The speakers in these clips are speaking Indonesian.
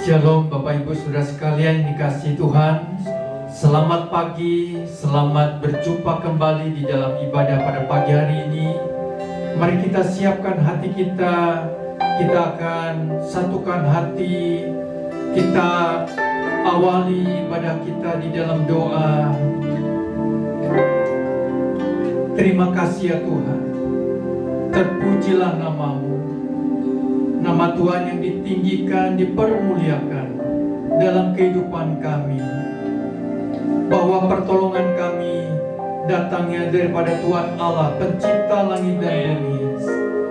Shalom Bapak Ibu Saudara sekalian dikasihi Tuhan. Selamat pagi, selamat berjumpa kembali di dalam ibadah pada pagi hari ini. Mari kita siapkan hati kita akan satukan hati, kita awali ibadah kita di dalam doa. Terima kasih ya Tuhan, terpujilah namamu. Nama Tuhan yang ditinggikan, dipermuliakan dalam kehidupan kami. Bahwa pertolongan kami datangnya daripada Tuhan Allah, pencipta langit dan bumi,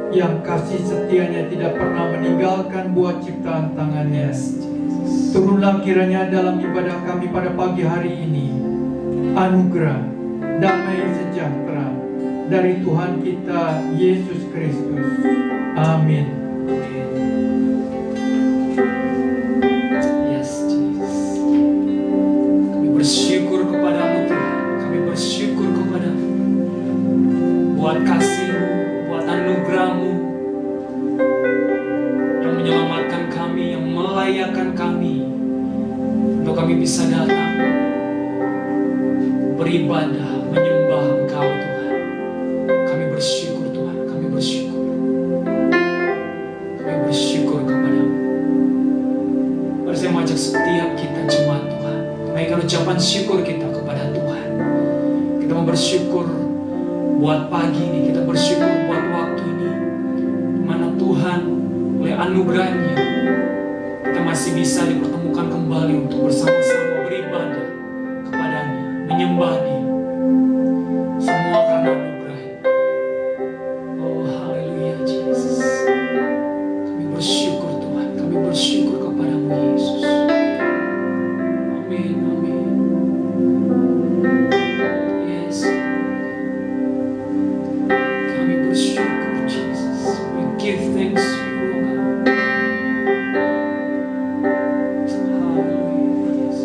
yang kasih setianya tidak pernah meninggalkan buah ciptaan tangannya. Turunlah kiranya dalam ibadah kami pada pagi hari ini anugerah, damai sejahtera dari Tuhan kita Yesus Kristus. Amin. Yes, Jesus. Kami bersyukur kepadamu Tuhan. Kami bersyukur kepadamu buat kasih-Mu, buat anugerah-Mu yang menyelamatkan kami, yang melayakkan kami untuk kami bisa datang beribadah, menyembah Engkau Tuhan. Kami bersyukur Tuhan, kami bersyukur. Bersyukur kepadamu. Mari saya mengajak setiap kita jemaat Tuhan, naikkan ucapan syukur kita kepada Tuhan. Kita mau bersyukur buat pagi ini, kita bersyukur buat waktu ini, di mana Tuhan oleh anugerahnya kita masih bisa dipertemukan kembali untuk bersama-sama beribadah kepadanya, menyembah Dia. Semua karena anugerah-Nya. Oh haleluya Jesus. Bersyukur Tuhan, kami bersyukur kepadamu Yesus. Amin, amin. Yes. Kami bersyukur Jesus. We give thanks to you, O God. Hallelujah, Jesus.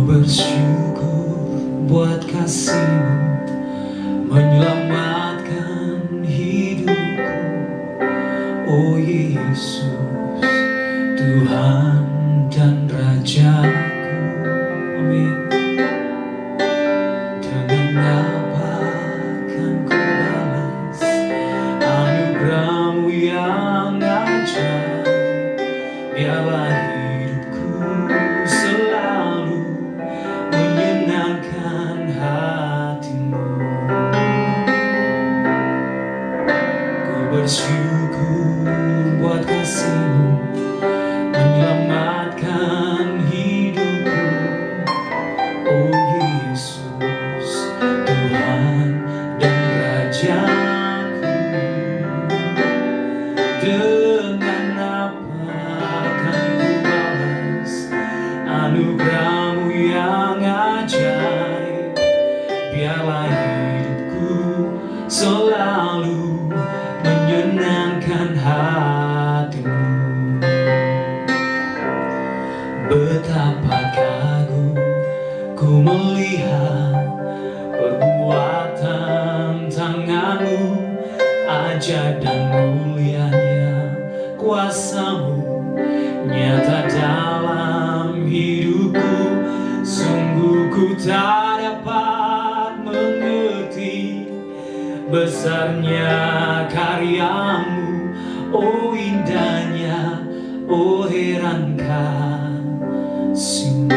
Bersyukur buat kasih-Mu menyelamatkan hidupku, oh Yesus, Tuhan dan Rajaku. Amin. Dengan apa akan ku balas anugerah-Mu yang ajaib? Biarlah hidupku selalu menyenangkan hati-Mu. Ku bersyukur buat kasih-Mu menyelamatkan hidupku, oh Yesus, Tuhan dan Rajaku. Dengan apa akan ku balas anugerah-Mu yang ajaib? Biarlah hidupku selalu menyenangkan hati-Mu. Betapa kagum ku melihat perbuatan tangan-Mu, ajaib dan mulianya kuasa-Mu nyata dalam hidupku. Sungguh ku tak dapat mengerti besarnya karya-Mu, oh indahnya, oh heran kasih-Mu.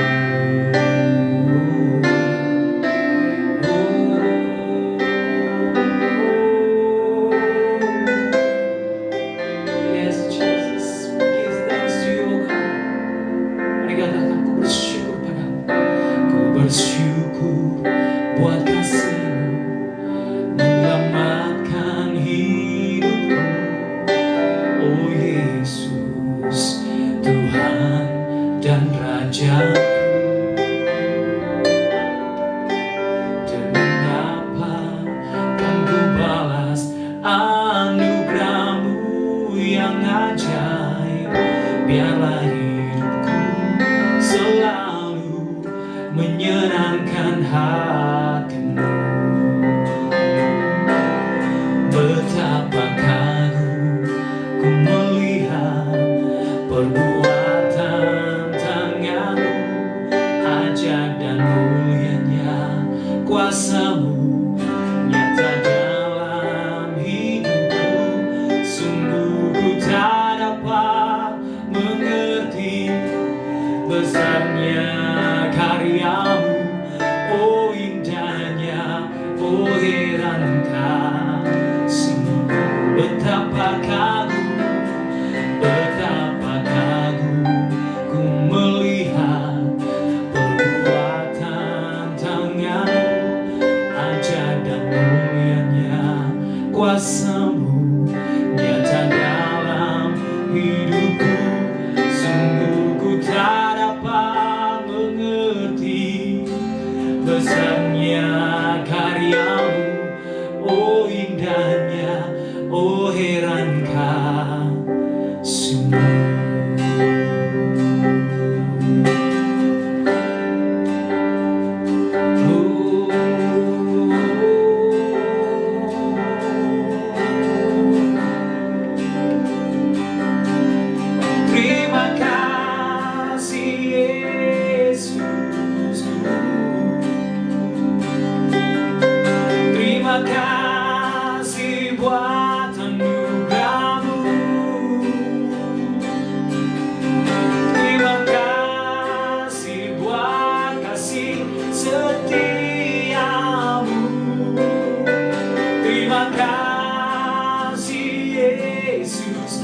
Yes Jesus, we give thanks to you, O God. Mari katakan, ku bersyukur padamu. Ku bersyukur buat kasih-Mu menyelamatkan hidupku, oh Yesus, Tuhan dan Rajaku. Dengan apa kan ku balas anugerah-Mu yang ajaib, biarlah hidupku selalu menyenangkan hatimu. Betapa kagum ku melihat perbuatan tanganmu, ajaib dan mulianya kuasamu nyata dalam hidupku. Sungguh ku tak dapat mengerti besarnya karyamu, oh indahnya, oh heran kasih-Mu. Betapa kagum ku melihat perbuatan tanganmu, ajaib dan mulianya kuasa-Mu nyata dalam hidupku. Sungguh ku tak dapat mengerti besarnya karyamu, oh indahnya, oh heran kasih-Mu. Terima kasih Yesus, terima kasih buat anugerah-Mu, terima kasih buat kasih setia-Mu, terima kasih Yesus.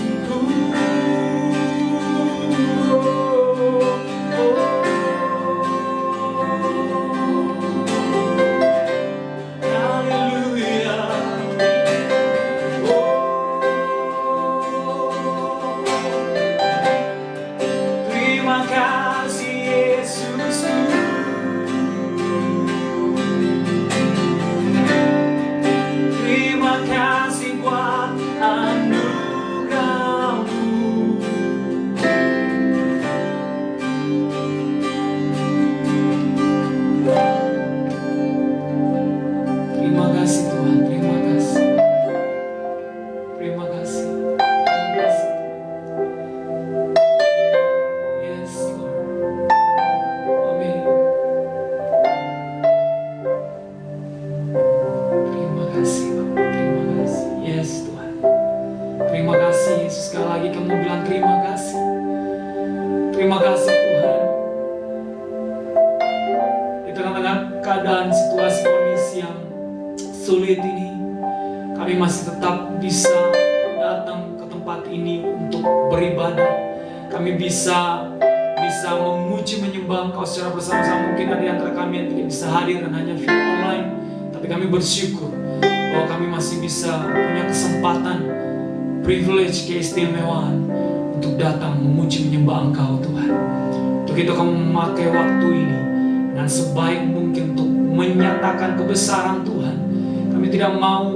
Terima kasih Yesus. Terima kasih buat anugerah-Mu. Terima kasih Tuhan, terima kasih. Terima kasih. Terima kasih. Yes, Lord. Amin. Terima kasih, Bapak. Terima kasih. Yes, Tuhan. Terima kasih, Yesus. Sekali lagi kamu bilang terima kasih. Terima kasih, Tuhan. Di tengah-tengah keadaan situasi kondisi yang sulit ini, kami masih tetap bisa datang ke tempat ini untuk beribadah. Kami bisa memuji menyembah Engkau secara bersama-sama. Mungkin ada di antara kami yang tidak bisa hadir dan hanya via online, tapi kami bersyukur bahwa kami masih bisa punya kesempatan, privilege, keistimewaan untuk datang memuji menyembah Engkau Tuhan. Untuk itu kami memakai waktu ini dengan sebaik mungkin untuk menyatakan kebesaran Tuhan. Kami tidak mau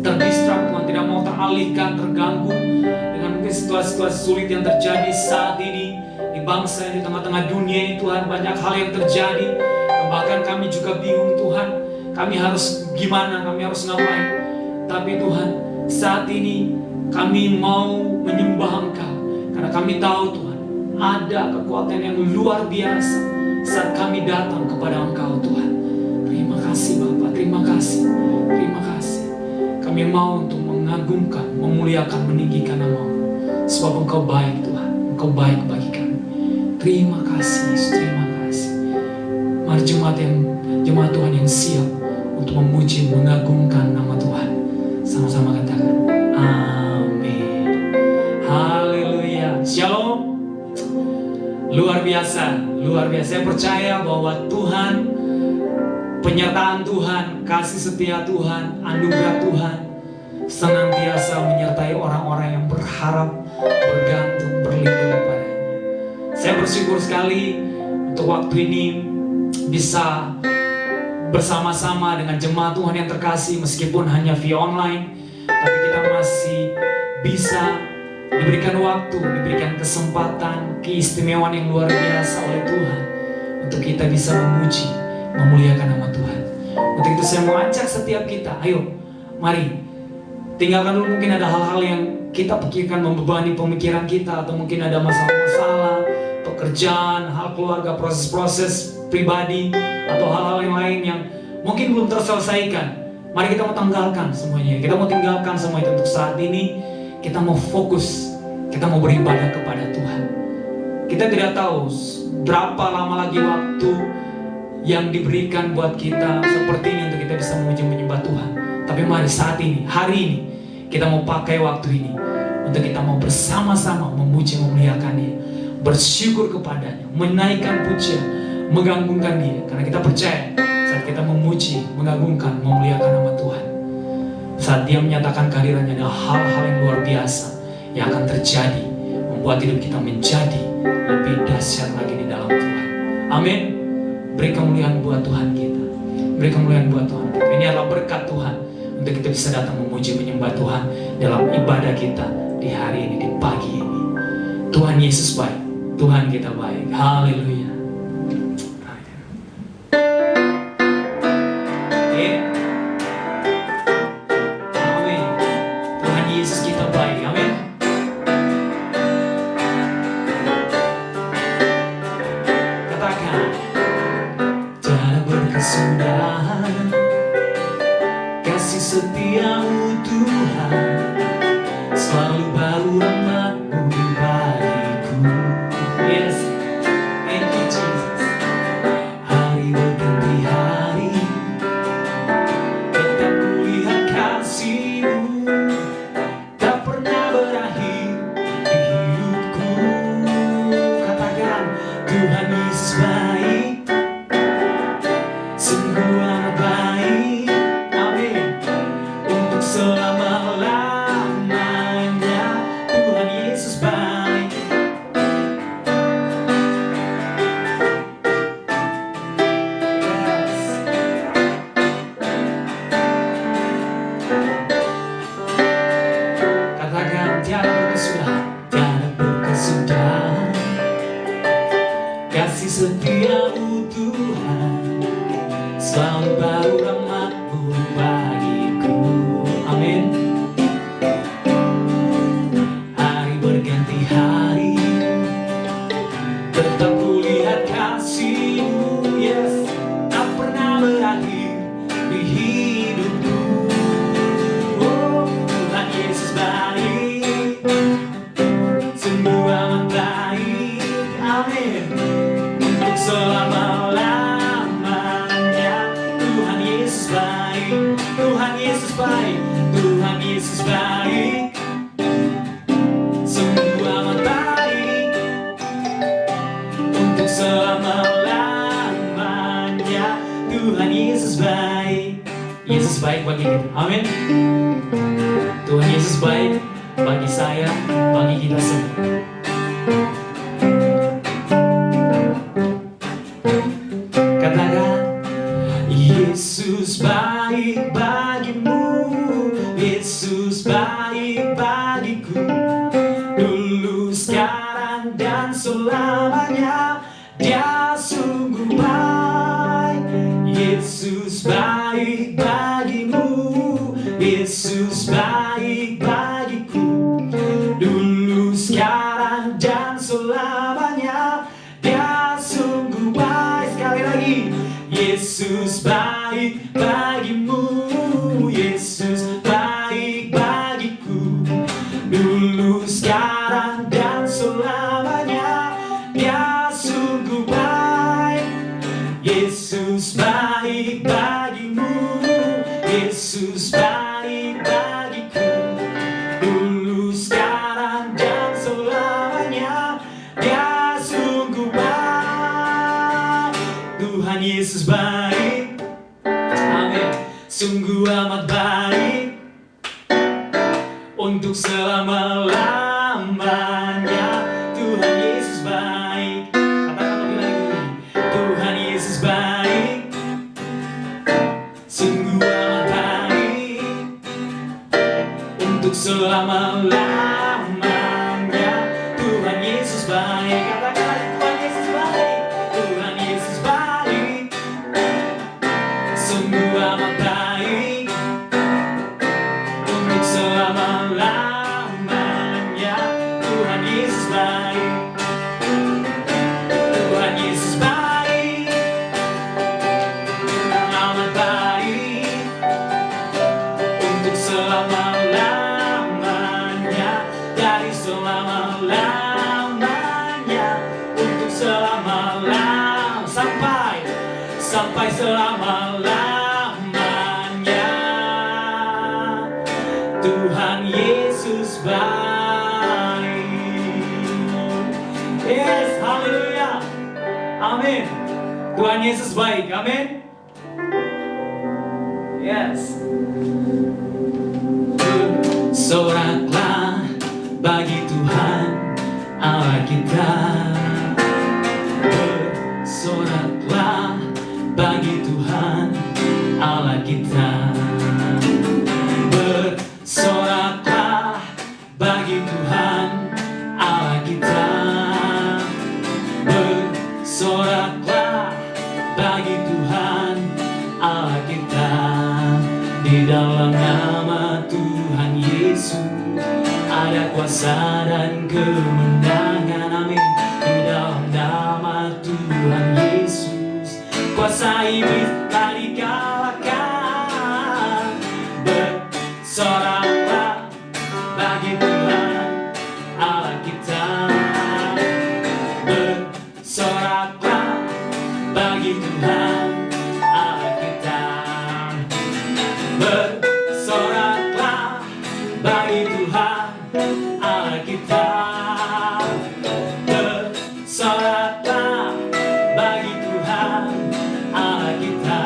terdistrak Tuhan, tidak mau teralihkan, terganggu dengan mungkin situasi-situasi sulit yang terjadi saat ini di bangsa, di tengah-tengah dunia ini Tuhan. Banyak hal yang terjadi, bahkan kami juga bingung Tuhan, kami harus gimana, kami harus ngapain. Tapi Tuhan, saat ini kami mau menyembah Engkau, karena kami tahu Tuhan, ada kekuatan yang luar biasa saat kami datang kepada Engkau Tuhan. Terima kasih Bapak, terima kasih, terima kasih. Kami mau untuk mengagumkan, memuliakan, meninggikan nama-Mu, sebab Engkau baik Tuhan, Engkau baik bagi kami. Terima kasih Yesus, terima kasih. Mari jemaat Tuhan yang siap untuk memuji, mengagungkan nama Tuhan, sama-sama katakan amin. Haleluya. Shalom. Luar biasa, luar biasa. Saya percaya bahwa Tuhan, penyertaan Tuhan, kasih setia Tuhan, anugerah Tuhan senantiasa menyertai orang-orang yang berharap, bergantung, berlindung kepadanya. Saya bersyukur sekali untuk waktu ini bisa bersama-sama dengan jemaat Tuhan yang terkasih, meskipun hanya via online, tapi kita masih bisa diberikan waktu, diberikan kesempatan, keistimewaan yang luar biasa oleh Tuhan untuk kita bisa memuji, memuliakan nama Tuhan. Untuk itu saya mau ajak setiap kita, ayo, mari tinggalkan dulu mungkin ada hal-hal yang kita pikirkan membebani pemikiran kita, atau mungkin ada masalah-masalah pekerjaan, hal keluarga, proses-proses pribadi, atau hal-hal yang lain yang mungkin belum terselesaikan. Mari kita mau tanggalkan semuanya. Kita mau tinggalkan semua itu untuk saat ini. Kita mau fokus, kita mau beribadah kepada Tuhan. Kita tidak tahu berapa lama lagi waktu yang diberikan buat kita seperti ini untuk kita bisa memuji menyembah Tuhan. Tapi mari saat ini, hari ini, kita mau pakai waktu ini untuk kita mau bersama-sama memuji memuliakan Dia, bersyukur kepadanya, menaikkan pujian, menggantungkan Dia. Karena kita percaya saat kita memuji, mengagungkan, memuliakan nama Tuhan, saat Dia menyatakan kehadirannya, ada hal-hal yang luar biasa yang akan terjadi, membuat hidup kita menjadi lebih dahsyat lagi di dalam Tuhan. Amin. Beri kemuliaan buat Tuhan kita, beri kemuliaan buat Tuhan kita. Ini adalah berkat Tuhan untuk kita bisa datang memuji menyembah Tuhan dalam ibadah kita di hari ini, di pagi ini. Tuhan Yesus baik, Tuhan kita baik. Haleluya. Amin. Tuhan Yesus kita baik. Amin. Katakan, tiada berkesudahan kasih setiamu Tuhan, selalu baru rahmat-Mu bagiku. Yes, thank you Jesus. Hari berganti hari, tetap kulihat kasih-Mu, tak pernah berakhir di hidupku. Katakan, Tuhan Yesus baik, sungguh amat baik. Amin. Untuk selama-lamanya Tuhan Yesus baik. Yes. Katakan, tiada berkesudahan, tiada berkesudahan kasih setiamu Tuhan, selalu baru rahmat-Mu bagiku. Amin. Hari berganti hari, tetap kulihat kasih-Mu. Yes, tak pernah berakhir di hidupku. Oh, Tuhan Yesus baik, sungguh amat baik. Amin. Untuk selama-lamanya Tuhan Yesus baik, Tuhan Yesus baik, Tuhan Yesus baik, sungguh amat baik. Untuk selama-lamanya Tuhan Yesus baik. Yesus baik bagi kita. Amin. Tuhan Yesus baik bagi saya, bagi kita semua. Katakan, Yesus baik bagimu, Yesus baik bagiku, dulu, sekarang, dan selamanya. Dia sungguh baik. Yesus baik bagimu, Yesus baik bagiku, dulu, sekarang, dan selamanya. Dia sungguh baik. Sekali lagi, Yesus baik bagimu, Yesus baik bagiku, dulu, sekarang, dan selamanya. Dia sungguh baik. Yesus baik bagimu, Yesus baik bagiku, dulu, sekarang, dan selamanya. Dia sungguh baik. Tuhan Yesus baik. Amin. Sungguh amat baik. Untuk selama-lamanya Tuhan Yesus baik. Katakan lebih lagi, Tuhan Yesus baik, sungguh amat baik. Untuk selama-lamanya baik. Tuhan Yesus baik, amat baik untuk selama-lamanya, dari selama-lamanya, untuk selama-lamanya, sampai selama-lamanya. Tuhan Yesus baik. Yes, haleluya. Amin. Tuhan Yesus baik. Amin. Yes. Bersoraklah bagi Tuhan Allah kita. Bersoraklah bagi Tuhan Allah kita. Bersoraklah bagi Tuhan Allah kita. Bersoraklah bagi Tuhan Allah kita. Di dalam nama Tuhan Yesus ada kuasa dan kemenangan. Amin. Di dalam nama Tuhan Yesus kuasa iblis telah dikalahkan. Bersoraklah bagi Tuhan Allah kita. Bersoraklah bagi Tuhan Allah kita. Bersoraklah bagi Tuhan Allah kita. Bersoraklah bagi Tuhan Allah kita.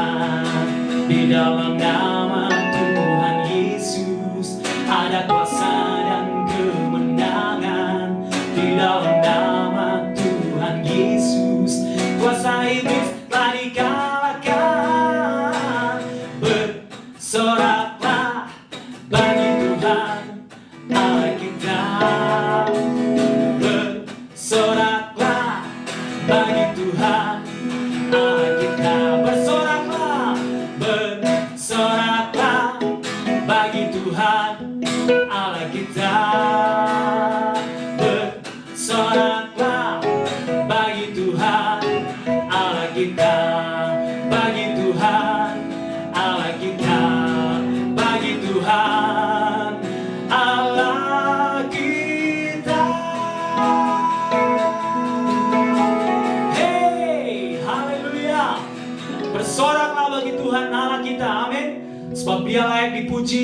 Di dalam nama Tuhan Yesus ada kuasa dan kemenangan. Di dalam nama Tuhan Yesus kuasa iblis telah dikalahkan. Bersoraklah bagi Tuhan Allah kita. Bersoraklah bagi Tuhan Allah kita. Bersoraklah, bersoraklah bagi Tuhan Allah kita. Bersoraklah bagi Tuhan Allah kita. Bagi Tuhan Allah kita. Bagi Tuhan Allah kita. Hey, haleluya. Bersoraklah bagi Tuhan Allah kita. Amin. Sebab Dia layak dipuji,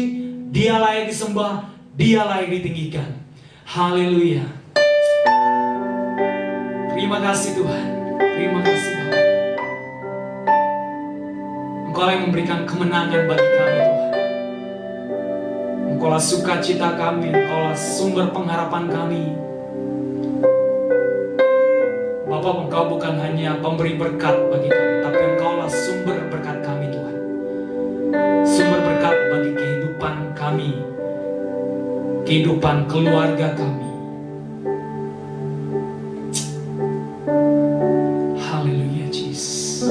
Dia layak disembah, Dia layak ditinggikan. Haleluya. Terima kasih Tuhan. Terima kasih Bapa. Engkau yang memberikan kemenangan bagi kami Tuhan. Engkaulah sukacita kami, Engkaulah sumber pengharapan kami. Bapak, Engkau bukan hanya pemberi berkat bagi kami, tapi Engkaulah sumber berkat kami Tuhan. Sumber berkat bagi kehidupan kami, kehidupan keluarga kami. Haleluya Jesus.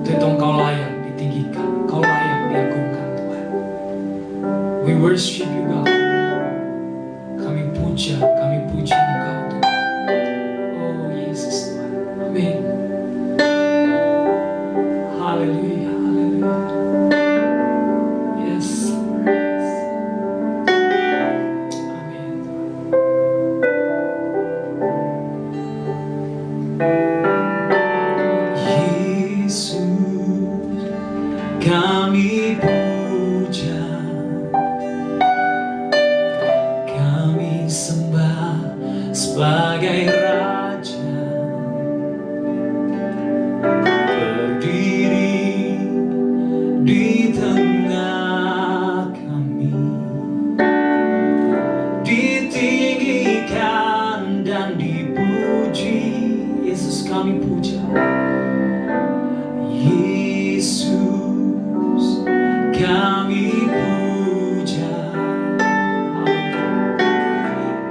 Tuhan, Engkau layak ditinggikan, Engkau layak diagungkan Tuhan. We worship you God. Kami puja Engkau Tuhan. Oh Yesus Tuhan. Amin. Haleluya, haleluya. Yes Lord. Yes. Amin Tuhan. Yesus, kami puja, kami sembah sebagai Raja, berdiri di tengah kami, ditinggikan dan dipuji. Yesus, kami puja. Yesus, kami puja,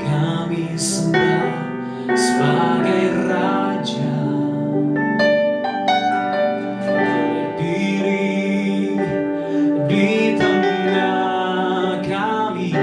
kami sembah sebagai Raja, berdiri di tengah kami,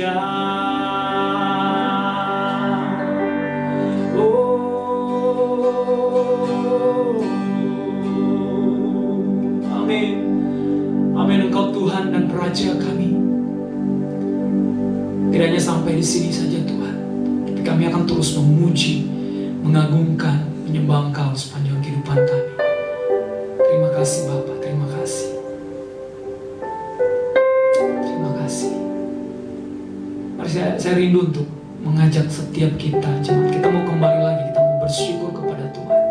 Raja. Oh, amin. Amin, Engkau Tuhan dan Raja kami. Tidak hanya sampai di sini saja Tuhan, tapi kami akan terus memuji, mengagungkan, menyembah Engkau sepanjang kehidupan kami. Terima kasih Bapa, terima kasih. Terima kasih. Mari saya rindu untuk mengajak setiap kita, jemaat, kita mau kembali lagi, kita mau bersyukur kepada Tuhan.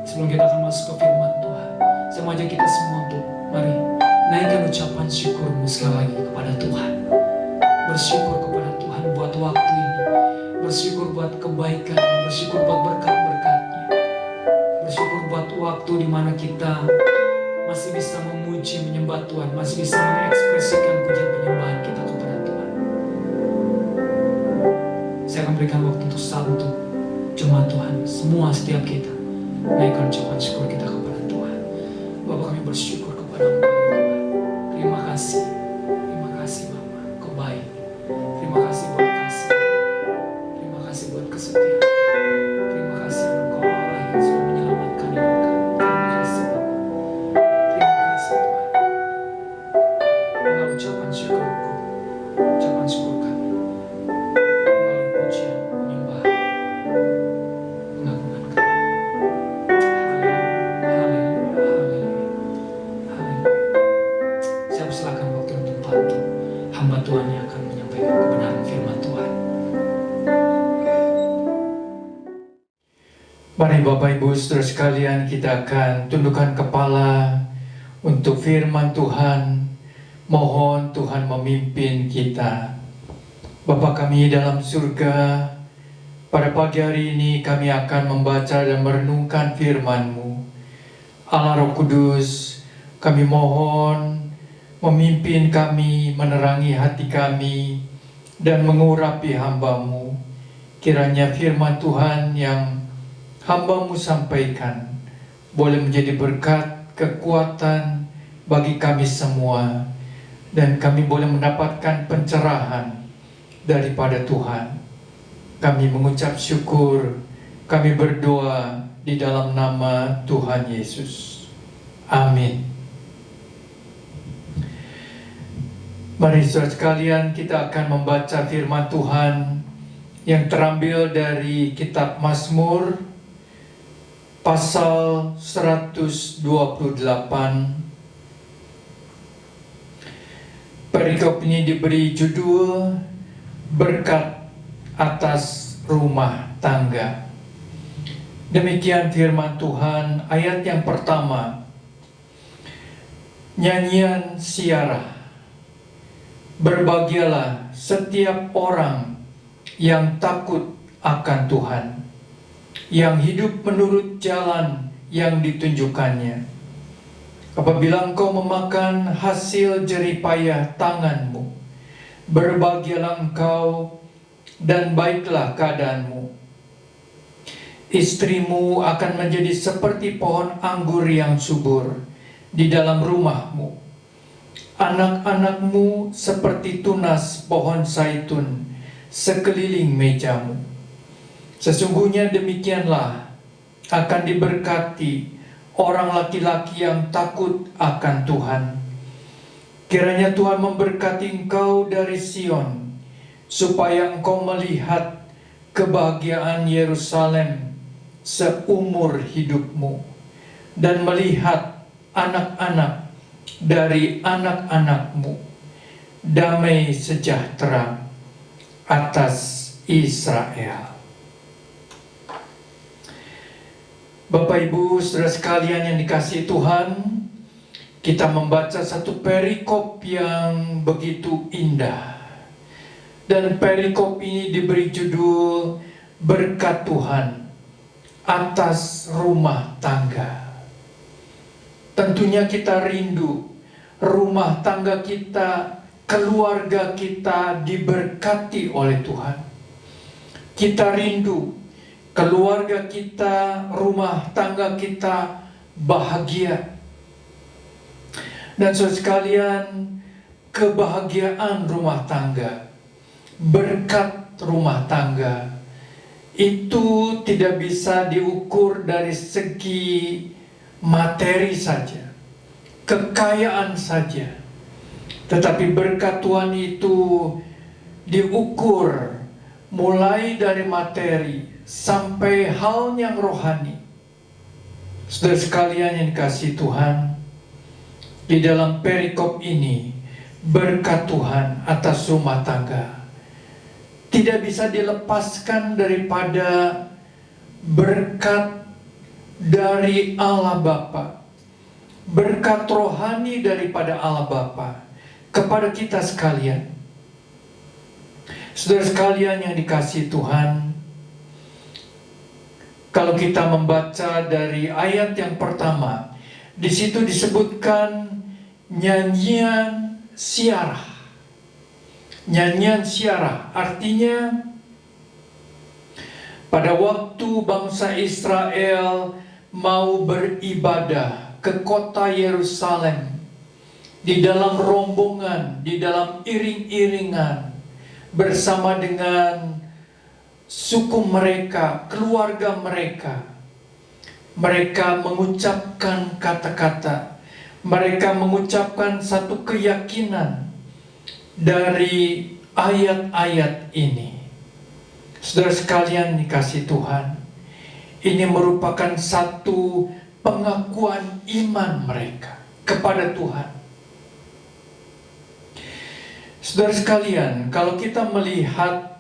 Sebelum kita akan masuk ke firman Tuhan, saya mau ajak kita semua untuk mari naikkan ucapan syukurmu sekali lagi kepada Tuhan. Bersyukur kepada Tuhan buat waktu ini, bersyukur buat kebaikan, bersyukur buat berkat-berkatnya, bersyukur buat waktu di mana kita masih bisa memuji, menyembah Tuhan, masih bisa mengekspresikan pujian penyembahan kita kepada Tuhan. Saya akan berikan waktu untuk satu jemaat Tuhan, semua setiap kita naikkan ucapan syukur kita kepada Tuhan. Bapak, kami bersyukur kepada Engkau Tuhan. Terima kasih Bapak, Kau baik. Terima kasih buat kasih, terima kasih buat kesetiaan, terima kasih Engkau Allah yang sudah menyelamatkan hidup kami. Terima kasih Bapak, terima kasih Tuhan. Dengan ucapan syukurku, ucapan syukur kami, melalui pujian, menyembah, pengagungan kami. Haleluya, haleluya, haleluya. Saya persilakan waktu dan tempat untuk hamba Tuhan yang akan menyampaikan kebenaran firman Tuhan. Mari Bapak Ibu Saudara sekalian, kita akan tundukkan kepala untuk firman Tuhan. Mohon Tuhan memimpin kita. Bapa kami dalam surga, pada pagi hari ini kami akan membaca dan merenungkan firman-Mu. Allah Roh Kudus, kami mohon memimpin kami, menerangi hati kami, dan mengurapi hamba-Mu. Kiranya firman Tuhan yang hamba-Mu sampaikan boleh menjadi berkat, kekuatan bagi kami semua, dan kami boleh mendapatkan pencerahan daripada Tuhan. Kami mengucap syukur, kami berdoa di dalam nama Tuhan Yesus. Amin. Mari saudara sekalian, kita akan membaca firman Tuhan yang terambil dari kitab Mazmur pasal 128. Perikop ini diberi judul berkat atas rumah tangga. Demikian firman Tuhan, ayat yang pertama. Nyanyian siarah. Berbahagialah setiap orang yang takut akan Tuhan, yang hidup menurut jalan yang ditunjukkannya. Apabila engkau memakan hasil jeripayah tanganmu, berbahagialah engkau dan baiklah keadaanmu. Istrimu akan menjadi seperti pohon anggur yang subur di dalam rumahmu. Anak-anakmu seperti tunas pohon zaitun sekeliling mejamu. Sesungguhnya demikianlah akan diberkati orang laki-laki yang takut akan Tuhan. Kiranya Tuhan memberkati engkau dari Sion, supaya engkau melihat kebahagiaan Yerusalem seumur hidupmu, dan melihat anak-anak dari anak-anakmu, damai sejahtera atas Israel. Bapak Ibu Saudara sekalian yang dikasihi Tuhan, kita membaca satu perikop yang begitu indah. Dan perikop ini diberi judul berkat Tuhan atas rumah tangga. Tentunya kita rindu rumah tangga kita, keluarga kita diberkati oleh Tuhan. Kita rindu keluarga kita, rumah tangga kita bahagia. Dan saudara sekalian, kebahagiaan rumah tangga, berkat rumah tangga, itu tidak bisa diukur dari segi materi saja, kekayaan saja. Tetapi berkat Tuhan itu diukur mulai dari materi sampai hal yang rohani. Saudara sekalian yang dikasihi Tuhan, di dalam perikop ini berkat Tuhan atas rumah tangga tidak bisa dilepaskan daripada berkat dari Allah Bapa, berkat rohani daripada Allah Bapa kepada kita sekalian. Saudara sekalian yang dikasihi Tuhan, kalau kita membaca dari ayat yang pertama, di situ disebutkan nyanyian siarah. Nyanyian siarah artinya pada waktu bangsa Israel mau beribadah ke kota Yerusalem, di dalam rombongan, di dalam iring-iringan, bersama dengan suku mereka, keluarga mereka, mereka mengucapkan kata-kata, mereka mengucapkan satu keyakinan dari ayat-ayat ini. Saudara sekalian dikasihi Tuhan, ini merupakan satu pengakuan iman mereka kepada Tuhan. Saudara sekalian, kalau kita melihat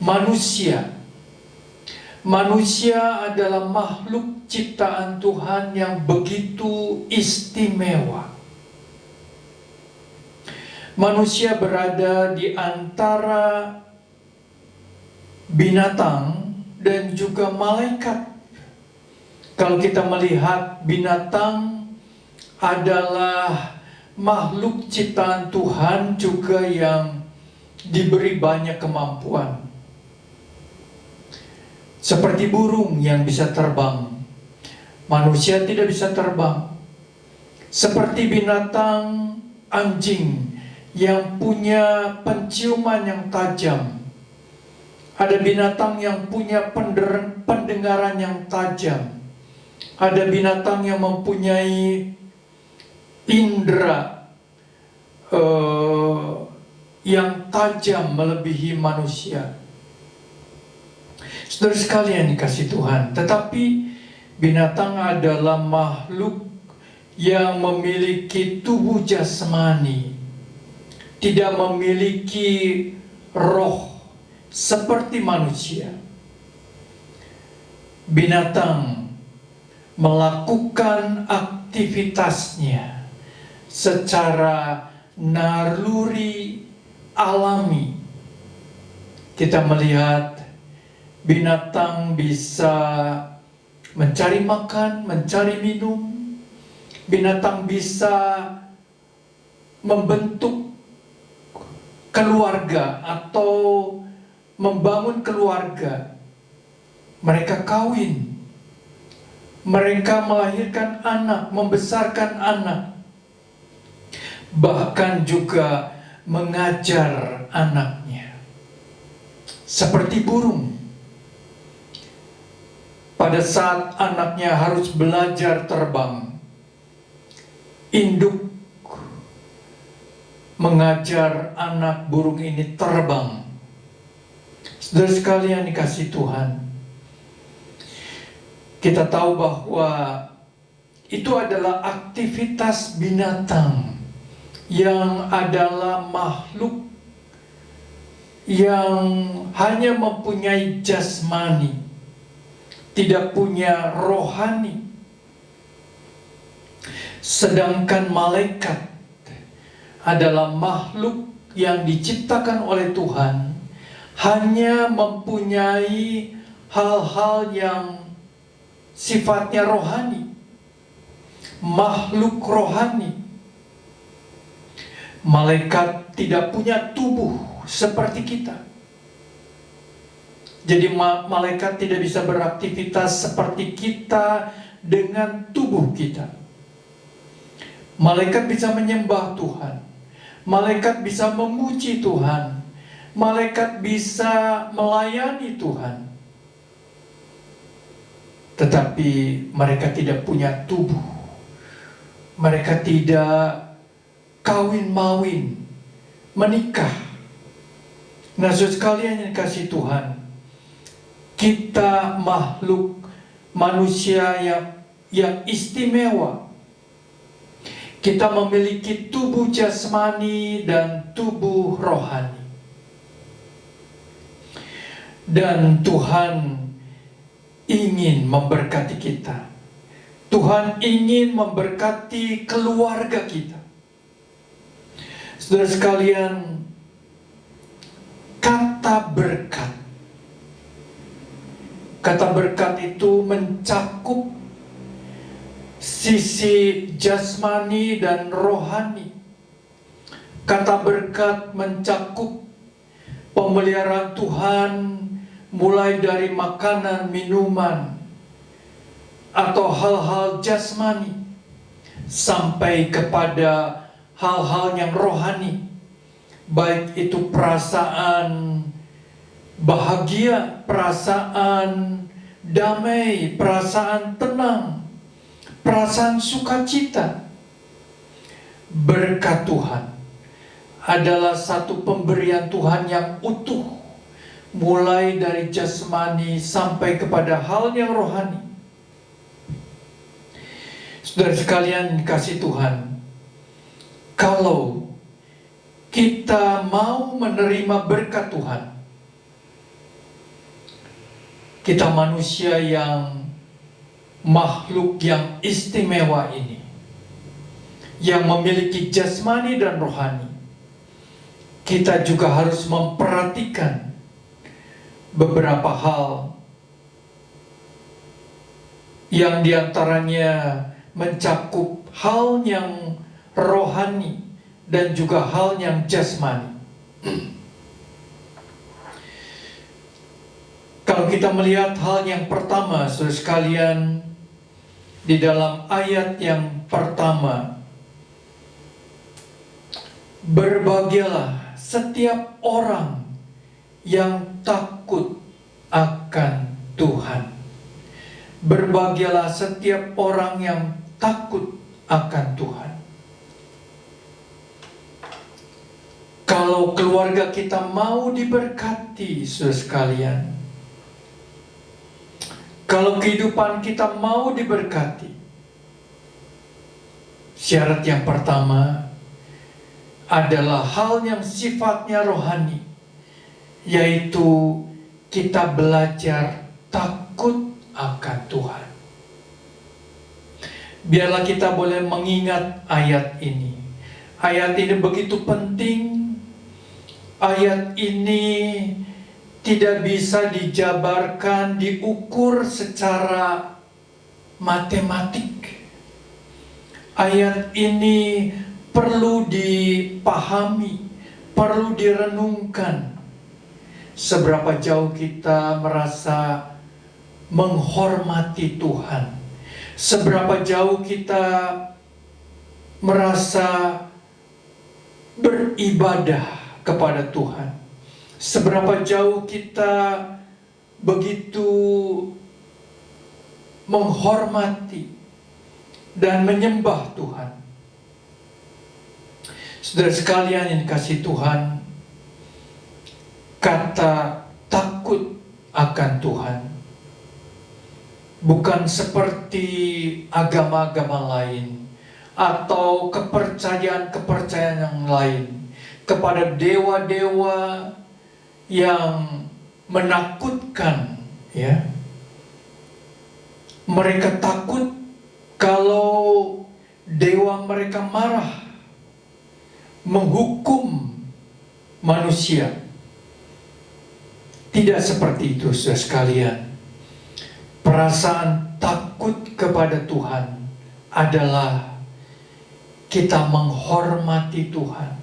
manusia adalah makhluk ciptaan Tuhan yang begitu istimewa. Manusia berada di antara binatang dan juga malaikat. Kalau kita melihat binatang adalah makhluk ciptaan Tuhan juga yang diberi banyak kemampuan. Seperti burung yang bisa terbang, manusia tidak bisa terbang. Seperti binatang anjing yang punya penciuman yang tajam. Ada binatang yang punya pendengaran yang tajam. Ada binatang yang mempunyai indera yang tajam melebihi manusia. Saudara sekalian dikasihi Tuhan, tetapi binatang adalah makhluk yang memiliki tubuh jasmani, tidak memiliki roh seperti manusia. Binatang melakukan aktivitasnya secara naluri alami. Kita melihat binatang bisa mencari makan, mencari minum. Binatang bisa membentuk keluarga atau membangun keluarga. Mereka kawin, mereka melahirkan anak, membesarkan anak, bahkan juga mengajar anaknya. Seperti burung, pada saat anaknya harus belajar terbang, induk mengajar anak burung ini terbang. Saudara sekalian dikasihi Tuhan, kita tahu bahwa itu adalah aktivitas binatang yang adalah makhluk yang hanya mempunyai jasmani, tidak punya rohani. Sedangkan malaikat adalah makhluk yang diciptakan oleh Tuhan, hanya mempunyai hal-hal yang sifatnya rohani, makhluk rohani. Malaikat tidak punya tubuh seperti kita. Jadi malaikat tidak bisa beraktivitas seperti kita dengan tubuh kita. Malaikat bisa menyembah Tuhan. Malaikat bisa memuji Tuhan. Malaikat bisa melayani Tuhan. Tetapi mereka tidak punya tubuh. Mereka tidak kawin-mawin, menikah. Nah, saudara sekalian yang dikasihi Tuhan, kita makhluk manusia yang istimewa. Kita memiliki tubuh jasmani dan tubuh rohani. Dan Tuhan ingin memberkati kita. Tuhan ingin memberkati keluarga kita. Saudara sekalian, kata berkat. Kata berkat itu mencakup sisi jasmani dan rohani. Kata berkat mencakup pemeliharaan Tuhan, mulai dari makanan, minuman, atau hal-hal jasmani, sampai kepada hal-hal yang rohani, baik itu perasaan bahagia, perasaan damai, perasaan tenang, perasaan sukacita. Berkat Tuhan adalah satu pemberian Tuhan yang utuh, mulai dari jasmani sampai kepada hal yang rohani. Saudara sekalian dikasih Tuhan, kalau kita mau menerima berkat Tuhan, kita manusia yang makhluk yang istimewa ini, yang memiliki jasmani dan rohani, kita juga harus memperhatikan beberapa hal yang diantaranya mencakup hal yang rohani dan juga hal yang jasmani. Kalau kita melihat hal yang pertama, saudara sekalian, di dalam ayat yang pertama, berbahagialah setiap orang yang takut akan Tuhan. Berbahagialah setiap orang yang takut akan Tuhan. Kalau keluarga kita mau diberkati, saudara sekalian, kalau kehidupan kita mau diberkati, syarat yang pertama adalah hal yang sifatnya rohani, yaitu kita belajar takut akan Tuhan. Biarlah kita boleh mengingat ayat ini. Ayat ini begitu penting. Ayat ini tidak bisa dijabarkan, diukur secara matematik. Ayat ini perlu dipahami, perlu direnungkan. Seberapa jauh kita merasa menghormati Tuhan, seberapa jauh kita merasa beribadah kepada Tuhan, seberapa jauh kita begitu menghormati dan menyembah Tuhan. Saudara sekalian yang dikasihi Tuhan, kata takut akan Tuhan bukan seperti agama-agama lain atau kepercayaan-kepercayaan yang lain kepada dewa-dewa yang menakutkan, ya. Mereka takut kalau dewa mereka marah, menghukum manusia. Tidak seperti itu, saudara sekalian. Perasaan takut kepada Tuhan adalah kita menghormati Tuhan.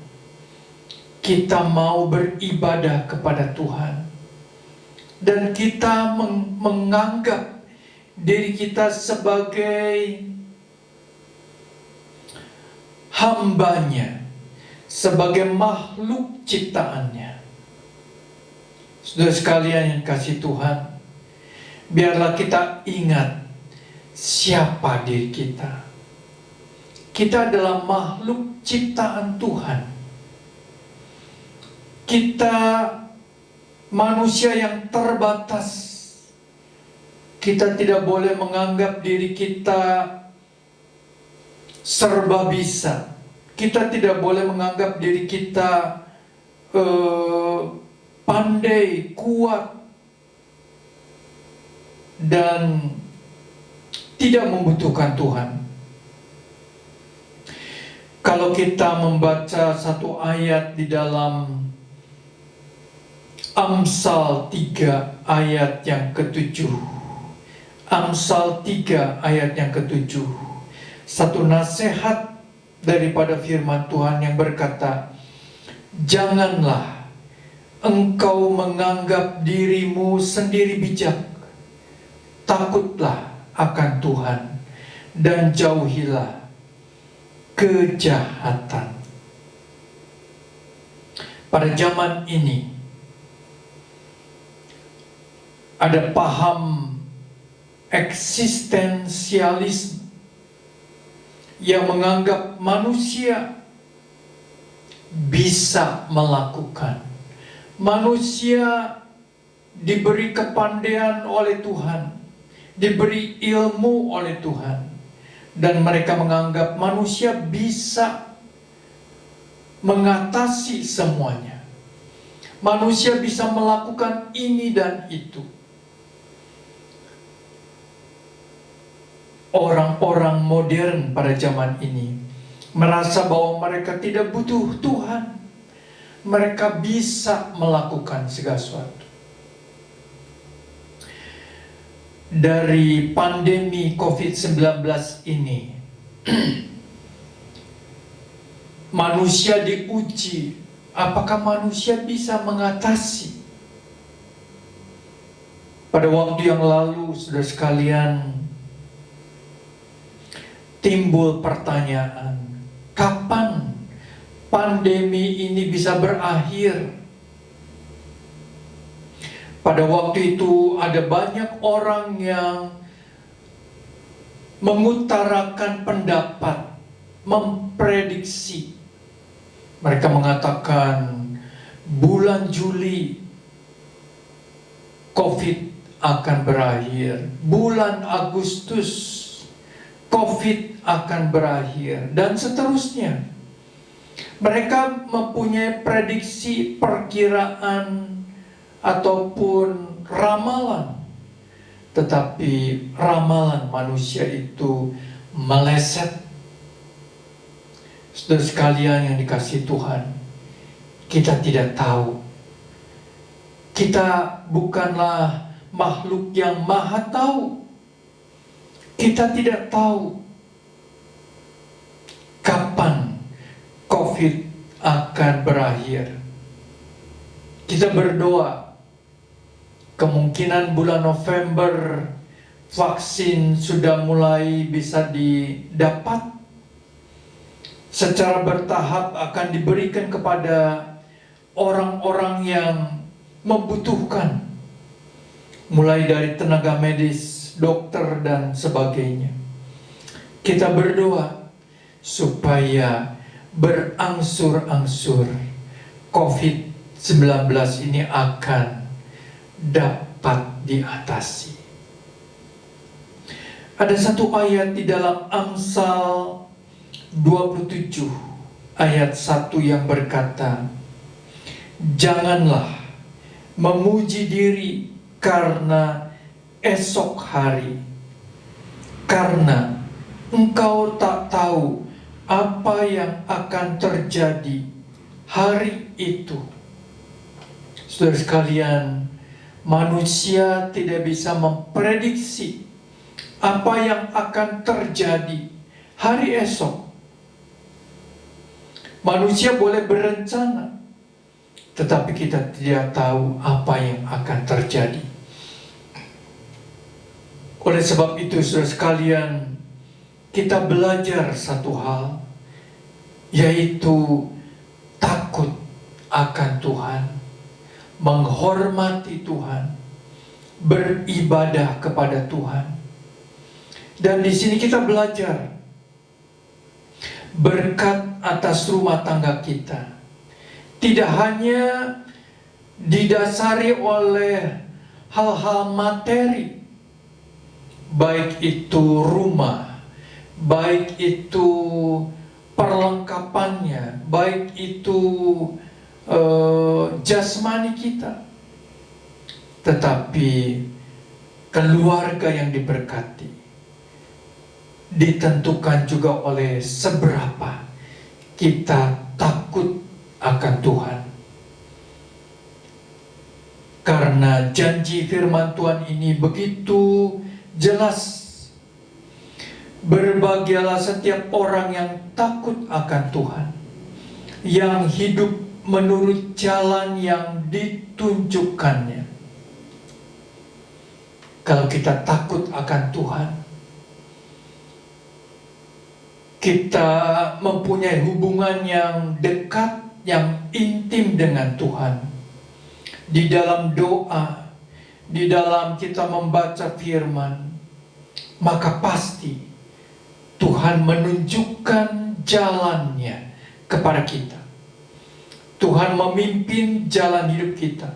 Kita mau beribadah kepada Tuhan. Dan kita menganggap diri kita sebagai hambanya, sebagai makhluk ciptaannya. Saudara sekalian yang kasih Tuhan, biarlah kita ingat siapa diri kita. Kita adalah makhluk ciptaan Tuhan. Kita manusia yang terbatas. Kita tidak boleh menganggap diri kita serba bisa. Kita tidak boleh menganggap diri kita pandai, kuat, dan tidak membutuhkan Tuhan. Kalau kita membaca satu ayat di dalam Amsal 3 ayat yang ke-7. Amsal 3 ayat yang ke-7. Satu nasihat daripada firman Tuhan yang berkata, janganlah engkau menganggap dirimu sendiri bijak. Takutlah akan Tuhan dan jauhilah kejahatan. Pada zaman ini ada paham eksistensialisme yang menganggap manusia bisa melakukan. Manusia diberi kepandaian oleh Tuhan, diberi ilmu oleh Tuhan, dan mereka menganggap manusia bisa mengatasi semuanya. Manusia bisa melakukan ini dan itu. Orang-orang modern pada zaman ini merasa bahwa mereka tidak butuh Tuhan. Mereka bisa melakukan segala sesuatu. Dari pandemi COVID-19 ini, manusia diuji, apakah manusia bisa mengatasi. Pada waktu yang lalu, saudara sekalian, timbul pertanyaan, kapan pandemi ini bisa berakhir? Pada waktu itu ada banyak orang yang mengutarakan pendapat, memprediksi. Mereka mengatakan bulan Juli COVID akan berakhir, bulan Agustus COVID akan berakhir, dan seterusnya. Mereka mempunyai prediksi, perkiraan, ataupun ramalan. Tetapi ramalan manusia itu meleset. Saudara sekalian yang dikasihi Tuhan, kita tidak tahu. Kita bukanlah makhluk yang maha tahu. Kita tidak tahu kapan COVID akan berakhir. Kita berdoa, kemungkinan bulan November vaksin sudah mulai bisa didapat. Secara bertahap akan diberikan kepada orang-orang yang membutuhkan, mulai dari tenaga medis, dokter, dan sebagainya. Kita berdoa supaya berangsur-angsur COVID-19 ini akan dapat diatasi. Ada satu ayat di dalam Amsal 27 ayat 1 yang berkata, janganlah memuji diri karena esok hari, karena engkau tak tahu apa yang akan terjadi hari itu. Saudara sekalian, manusia tidak bisa memprediksi apa yang akan terjadi hari esok. Manusia boleh berencana, tetapi kita tidak tahu apa yang akan terjadi. Oleh sebab itu, saudara sekalian, kita belajar satu hal, yaitu takut akan Tuhan, menghormati Tuhan, beribadah kepada Tuhan. Dan di sini kita belajar berkat atas rumah tangga kita tidak hanya didasari oleh hal-hal materi, baik itu rumah, baik itu perlengkapannya, baik itu jasmani kita, tetapi keluarga yang diberkati ditentukan juga oleh seberapa kita takut akan Tuhan. Karena janji firman Tuhan ini begitu jelas. Berbahagialah setiap orang yang takut akan Tuhan, yang hidup menurut jalan yang ditunjukkannya. Kalau kita takut akan Tuhan, kita mempunyai hubungan yang dekat, yang intim dengan Tuhan. Di dalam doa, di dalam kita membaca firman, maka pasti Tuhan menunjukkan jalannya kepada kita. Tuhan memimpin jalan hidup kita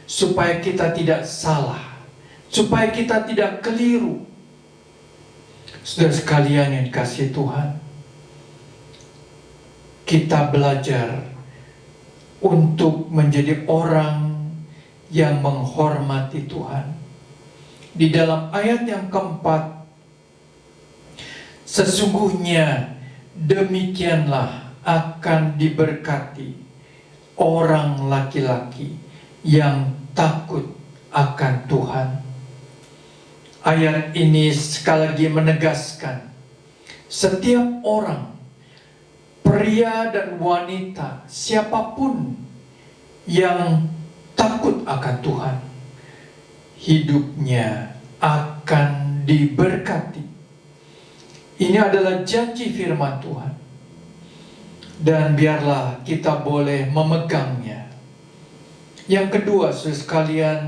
supaya kita tidak salah, supaya kita tidak keliru. Saudara sekalian yang dikasihi Tuhan, kita belajar untuk menjadi orang yang menghormati Tuhan. Di dalam ayat yang keempat, sesungguhnya demikianlah akan diberkati orang laki-laki yang takut akan Tuhan. Ayat ini sekali lagi menegaskan, setiap orang, pria dan wanita, siapapun yang takut akan Tuhan, hidupnya akan diberkati. Ini adalah janji firman Tuhan, dan biarlah kita boleh memegangnya. Yang kedua, saudara sekalian,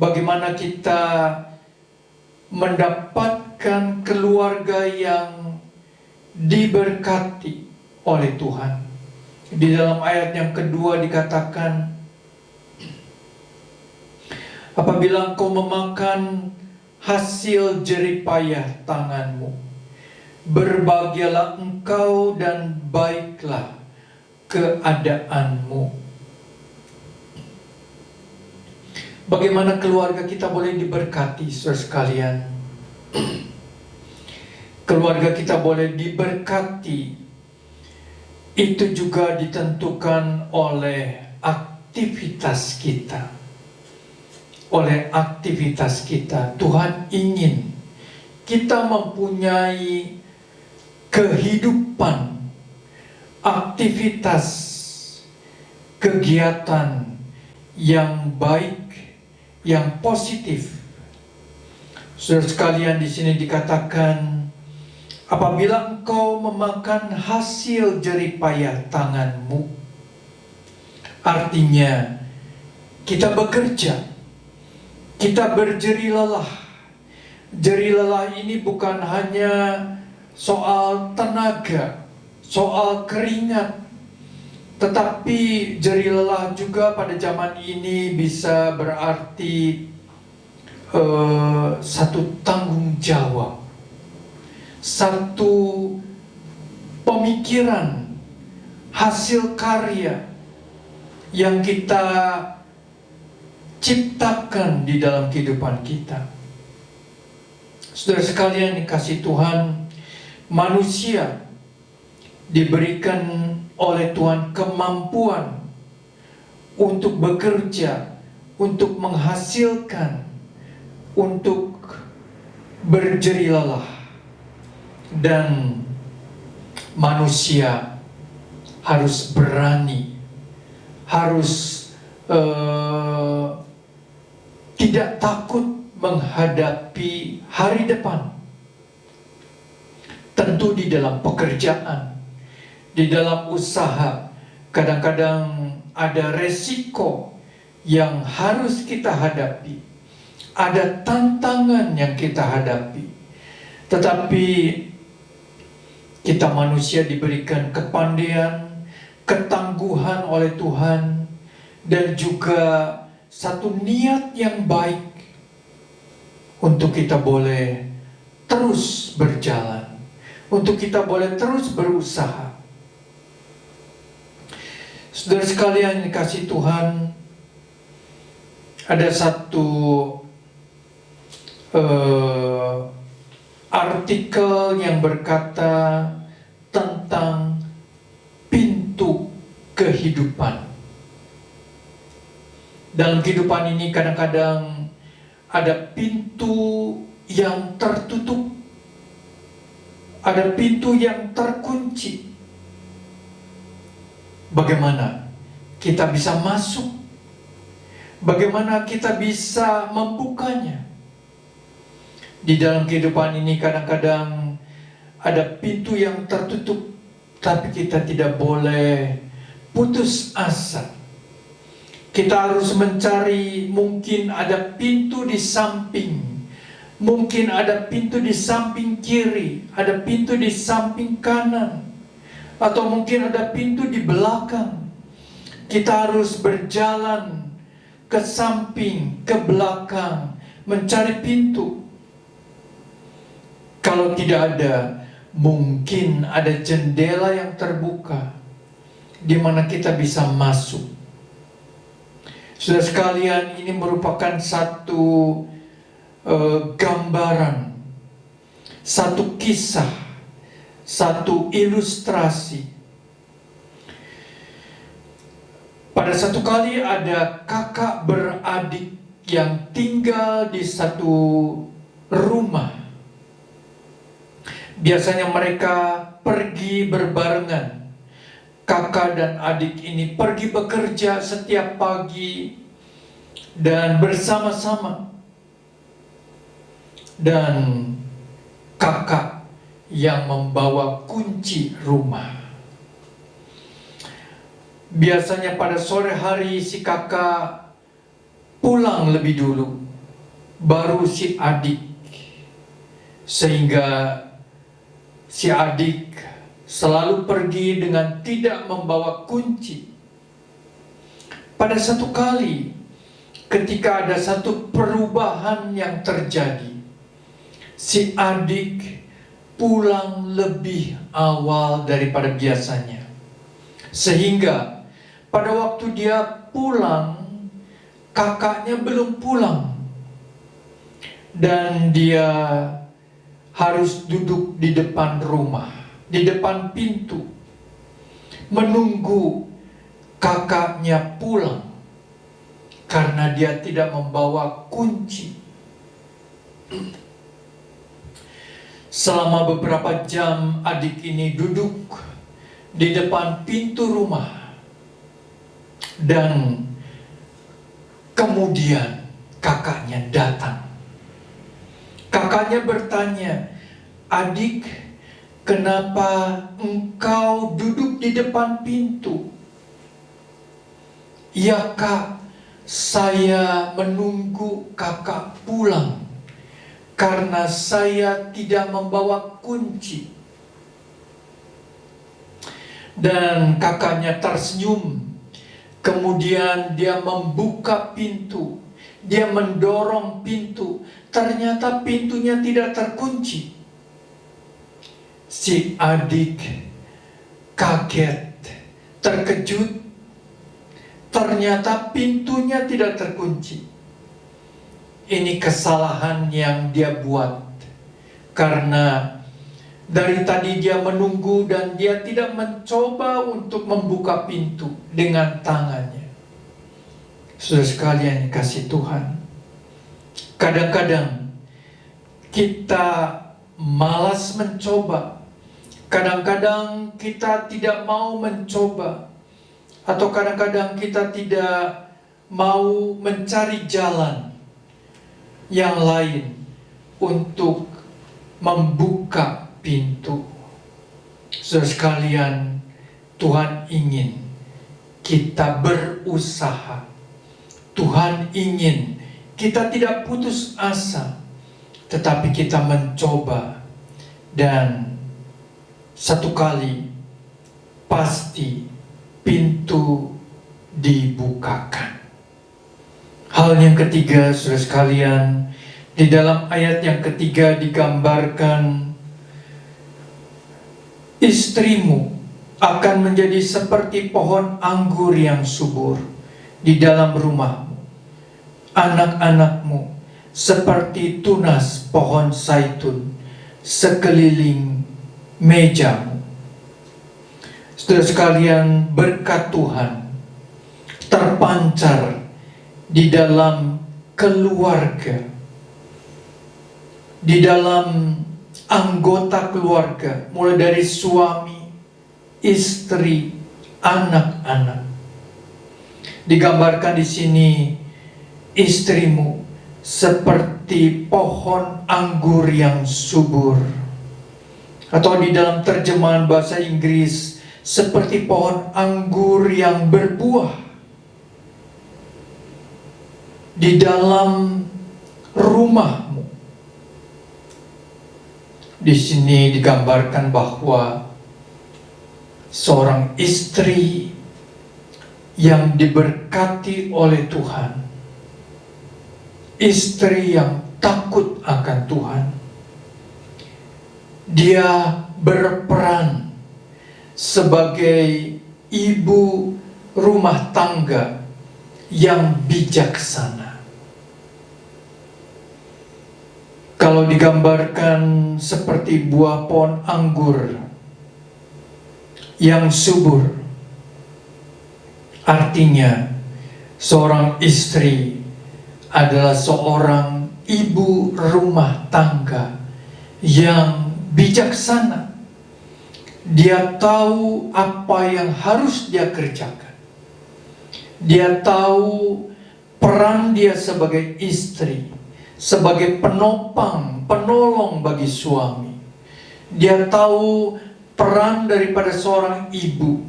bagaimana kita mendapatkan keluarga yang diberkati oleh Tuhan. Di dalam ayat yang kedua dikatakan, apabila engkau memakan hasil jeripayah tanganmu, berbahagialah engkau dan baiklah keadaanmu. Bagaimana keluarga kita boleh diberkati, saudara sekalian? Keluarga kita boleh diberkati, itu juga ditentukan oleh aktivitas kita. Oleh aktivitas kita, Tuhan ingin kita mempunyai kehidupan, aktivitas, kegiatan yang baik, yang positif. Saudara sekalian, di sini dikatakan, apabila engkau memakan hasil jeripayah tanganmu, artinya kita bekerja, kita berjeri lelah. Jeri lelah ini bukan hanya soal tenaga, soal keringat, tetapi jeri lelah juga pada zaman ini bisa berarti satu tanggung jawab, satu pemikiran, hasil karya yang kita ciptakan di dalam kehidupan kita. Saudara sekalian dikasihi Tuhan, manusia diberikan oleh Tuhan kemampuan untuk bekerja, untuk menghasilkan, untuk berjeri lelah. Dan manusia harus berani, harus tidak takut menghadapi hari depan. Tentu di dalam pekerjaan, di dalam usaha kadang-kadang ada resiko yang harus kita hadapi, ada tantangan yang kita hadapi. Tetapi kita manusia diberikan kepandaian, ketangguhan oleh Tuhan, dan juga satu niat yang baik untuk kita boleh terus berjalan, untuk kita boleh terus berusaha. Saudara sekalian dikasih Tuhan, ada satu artikel yang berkata tentang pintu kehidupan. Dalam kehidupan ini kadang-kadang ada pintu yang tertutup, ada pintu yang terkunci. Bagaimana kita bisa masuk? Bagaimana kita bisa membukanya? Di dalam kehidupan ini kadang-kadang ada pintu yang tertutup, tapi kita tidak boleh putus asa. Kita harus mencari, mungkin ada pintu di samping, mungkin ada pintu di samping kiri, ada pintu di samping kanan, atau mungkin ada pintu di belakang. Kita harus berjalan ke samping, ke belakang, mencari pintu. Kalau tidak ada, mungkin ada jendela yang terbuka di mana kita bisa masuk. Saudara sekalian, ini merupakan satu gambaran, satu kisah, satu ilustrasi. Pada satu kali ada kakak beradik yang tinggal di satu rumah. Biasanya mereka pergi berbarengan. Kakak dan adik ini pergi bekerja setiap pagi dan bersama-sama. Dan kakak yang membawa kunci rumah. Biasanya pada sore hari si kakak pulang lebih dulu, baru si adik. Sehingga si adik selalu pergi dengan tidak membawa kunci. Pada satu kali, ketika ada satu perubahan yang terjadi, si adik pulang lebih awal daripada biasanya. Sehingga pada waktu dia pulang, kakaknya belum pulang. Dan dia harus duduk di depan rumah, di depan pintu, menunggu kakaknya pulang karena dia tidak membawa kunci. Selama beberapa jam adik ini duduk di depan pintu rumah, dan kemudian kakaknya datang. Kakaknya bertanya, "Adik, kenapa engkau duduk di depan pintu?" "Ya kak, saya menunggu kakak pulang karena saya tidak membawa kunci." Dan kakaknya tersenyum. Kemudian dia membuka pintu, dia mendorong pintu. Ternyata pintunya tidak terkunci. Si adik kaget, terkejut. Ternyata pintunya tidak terkunci. Ini kesalahan yang dia buat, karena dari tadi dia menunggu dan dia tidak mencoba untuk membuka pintu dengan tangannya. Saudara sekalian kasih Tuhan, kadang-kadang kita malas mencoba, kadang-kadang kita tidak mau mencoba, atau kadang-kadang kita tidak mau mencari jalan yang lain untuk membuka pintu. Saudara sekalian, Tuhan ingin kita berusaha. Tuhan ingin kita tidak putus asa, tetapi kita mencoba, dan satu kali pasti pintu dibukakan. Hal yang ketiga, saudara sekalian, di dalam ayat yang ketiga digambarkan istrimu akan menjadi seperti pohon anggur yang subur di dalam rumahmu, anak-anakmu seperti tunas pohon zaitun sekeliling mejamu. Saudara sekalian, berkat Tuhan terpancar di dalam keluarga, di dalam anggota keluarga, mulai dari suami, istri, anak-anak. Digambarkan di sini istrimu seperti pohon anggur yang subur, atau di dalam terjemahan bahasa Inggris seperti pohon anggur yang berbuah. Di dalam rumahmu, di sini digambarkan bahwa seorang istri yang diberkati oleh Tuhan, istri yang takut akan Tuhan, dia berperan sebagai ibu rumah tangga yang bijaksana. Kalau digambarkan seperti buah pohon anggur yang subur, artinya seorang istri adalah seorang ibu rumah tangga yang bijaksana. Dia tahu apa yang harus dia kerjakan. Dia tahu peran dia sebagai istri, sebagai penopang, penolong bagi suami. Dia tahu peran daripada seorang ibu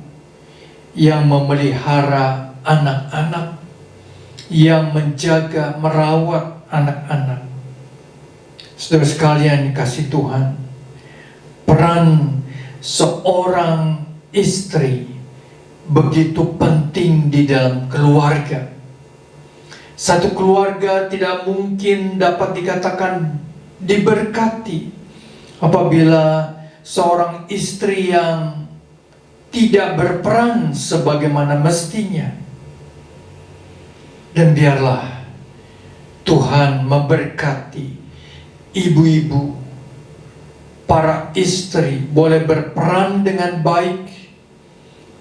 yang memelihara anak-anak, yang menjaga, merawat anak-anak. Saudara sekalian dikasihi Tuhan, peran seorang istri begitu penting di dalam keluarga. Satu keluarga tidak mungkin dapat dikatakan diberkati apabila seorang istri yang tidak berperan sebagaimana mestinya. Dan biarlah Tuhan memberkati ibu-ibu, para istri boleh berperan dengan baik,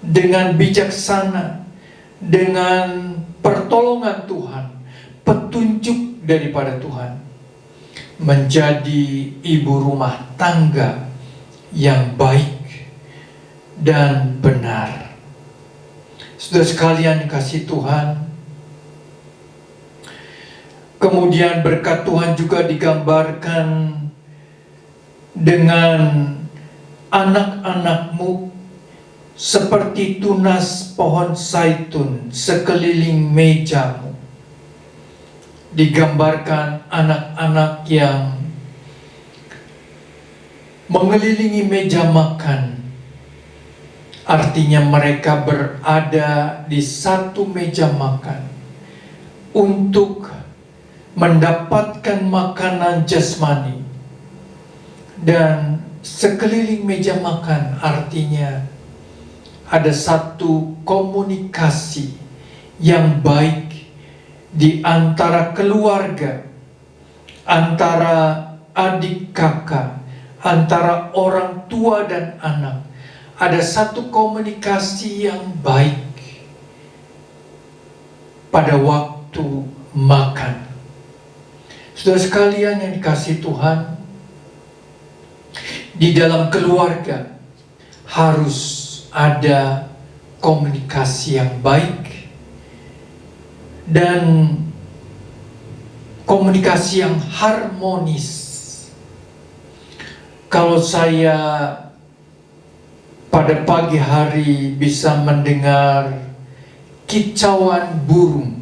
dengan bijaksana, dengan pertolongan Tuhan, petunjuk daripada Tuhan, menjadi ibu rumah tangga yang baik dan benar. Saudara sekalian dikasihi Tuhan, kemudian berkat Tuhan juga digambarkan dengan anak-anakmu seperti tunas pohon zaitun sekeliling mejamu. Digambarkan anak-anak yang mengelilingi meja makan. Artinya mereka berada di satu meja makan untuk mendapatkan makanan jasmani. Dan sekeliling meja makan artinya ada satu komunikasi yang baik di antara keluarga, antara adik kakak, antara orang tua dan anak. Ada satu komunikasi yang baik pada waktu makan. Saudara sekalian yang dikasihi Tuhan, di dalam keluarga harus ada komunikasi yang baik dan komunikasi yang harmonis. Kalau saya pada pagi hari bisa mendengar kicauan burung.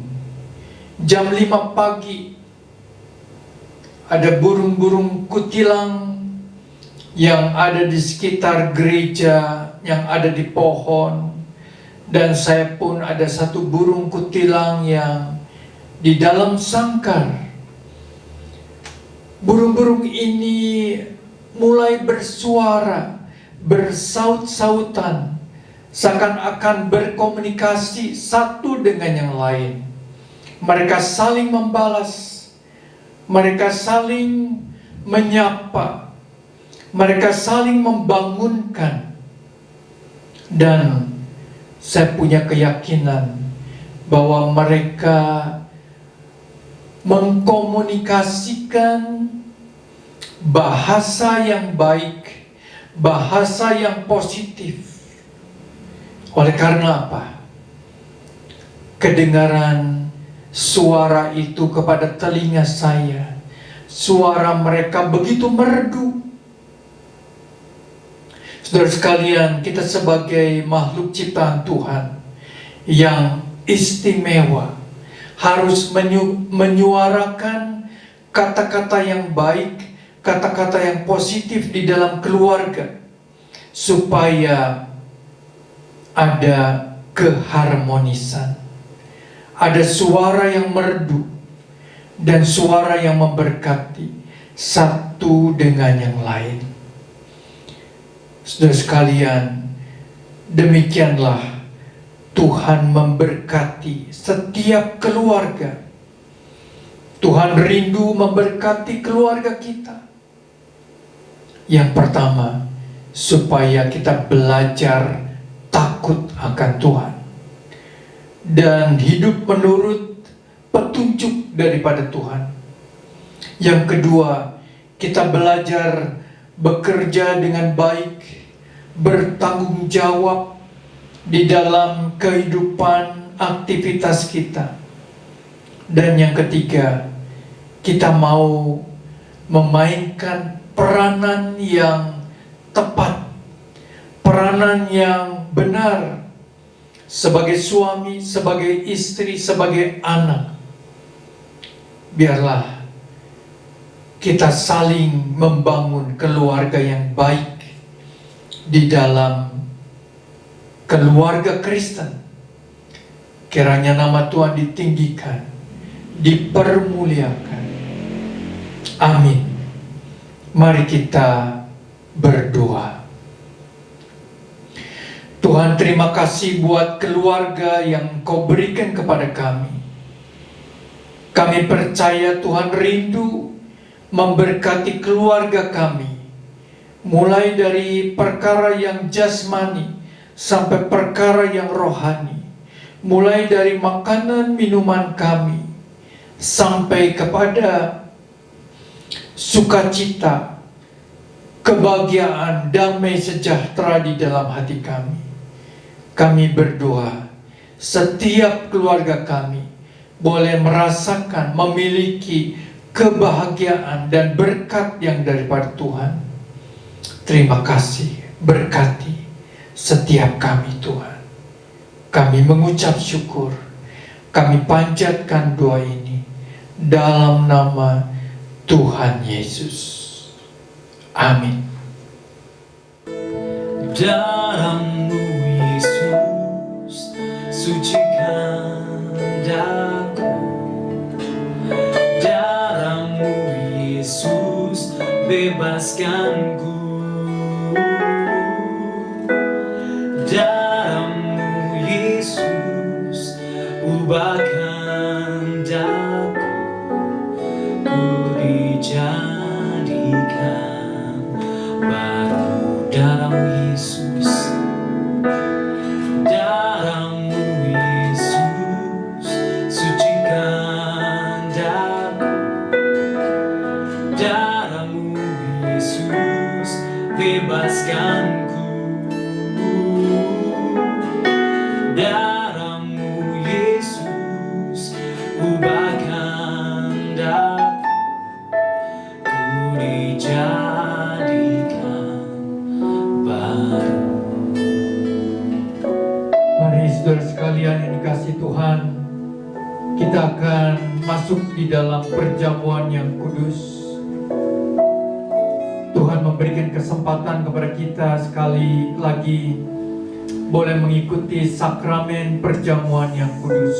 Jam 5 pagi ada burung-burung kutilang yang ada di sekitar gereja, yang ada di pohon. Dan saya pun ada satu burung kutilang yang di dalam sangkar. Burung-burung ini mulai bersuara, bersaut-sautan, seakan-akan berkomunikasi satu dengan yang lain. Mereka saling membalas, mereka saling menyapa, mereka saling membangunkan. Dan saya punya keyakinan bahwa mereka mengkomunikasikan bahasa yang baik, bahasa yang positif. Oleh karena apa? Kedengaran suara itu kepada telinga saya, suara mereka begitu merdu. Saudara sekalian, kita sebagai makhluk ciptaan Tuhan yang istimewa harus menyuarakan kata-kata yang baik, kata-kata yang positif di dalam keluarga, supaya ada keharmonisan, ada suara yang merdu dan suara yang memberkati satu dengan yang lain. Saudara sekalian, demikianlah Tuhan memberkati setiap keluarga. Tuhan rindu memberkati keluarga kita. Yang pertama, supaya kita belajar takut akan Tuhan dan hidup menurut petunjuk daripada Tuhan. Yang kedua, kita belajar bekerja dengan baik, bertanggung jawab di dalam kehidupan aktivitas kita. Dan yang ketiga, kita mau memainkan peranan yang tepat, peranan yang benar sebagai suami, sebagai istri, sebagai anak. Biarlah kita saling membangun keluarga yang baik di dalam keluarga Kristen. Kiranya nama Tuhan ditinggikan, dipermuliakan. Amin. Mari kita berdoa. Tuhan, terima kasih buat keluarga yang Kau berikan kepada kami. Kami percaya Tuhan rindu memberkati keluarga kami, mulai dari perkara yang jasmani sampai perkara yang rohani, mulai dari makanan minuman kami sampai kepada sukacita, kebahagiaan, damai sejahtera di dalam hati kami. Kami berdoa setiap keluarga kami boleh merasakan, memiliki kebahagiaan dan berkat yang daripada Tuhan. Terima kasih, berkati setiap kami Tuhan. Kami mengucap syukur, kami panjatkan doa ini dalam nama Tuhan Yesus. Amin. Dalam-Mu Yesus, sucikan daku. Dalam-Mu Yesus, bebaskanku. Dalam-Mu Yesus, ubahkan daku. Ku dijadikan baru dalam Yesus. Dalam-Mu Yesus, sucikan daku. Dalam-Mu Yesus, Kita akan masuk di dalam perjamuan yang kudus. Tuhan memberikan kesempatan kepada kita sekali lagi boleh mengikuti sakramen perjamuan yang kudus.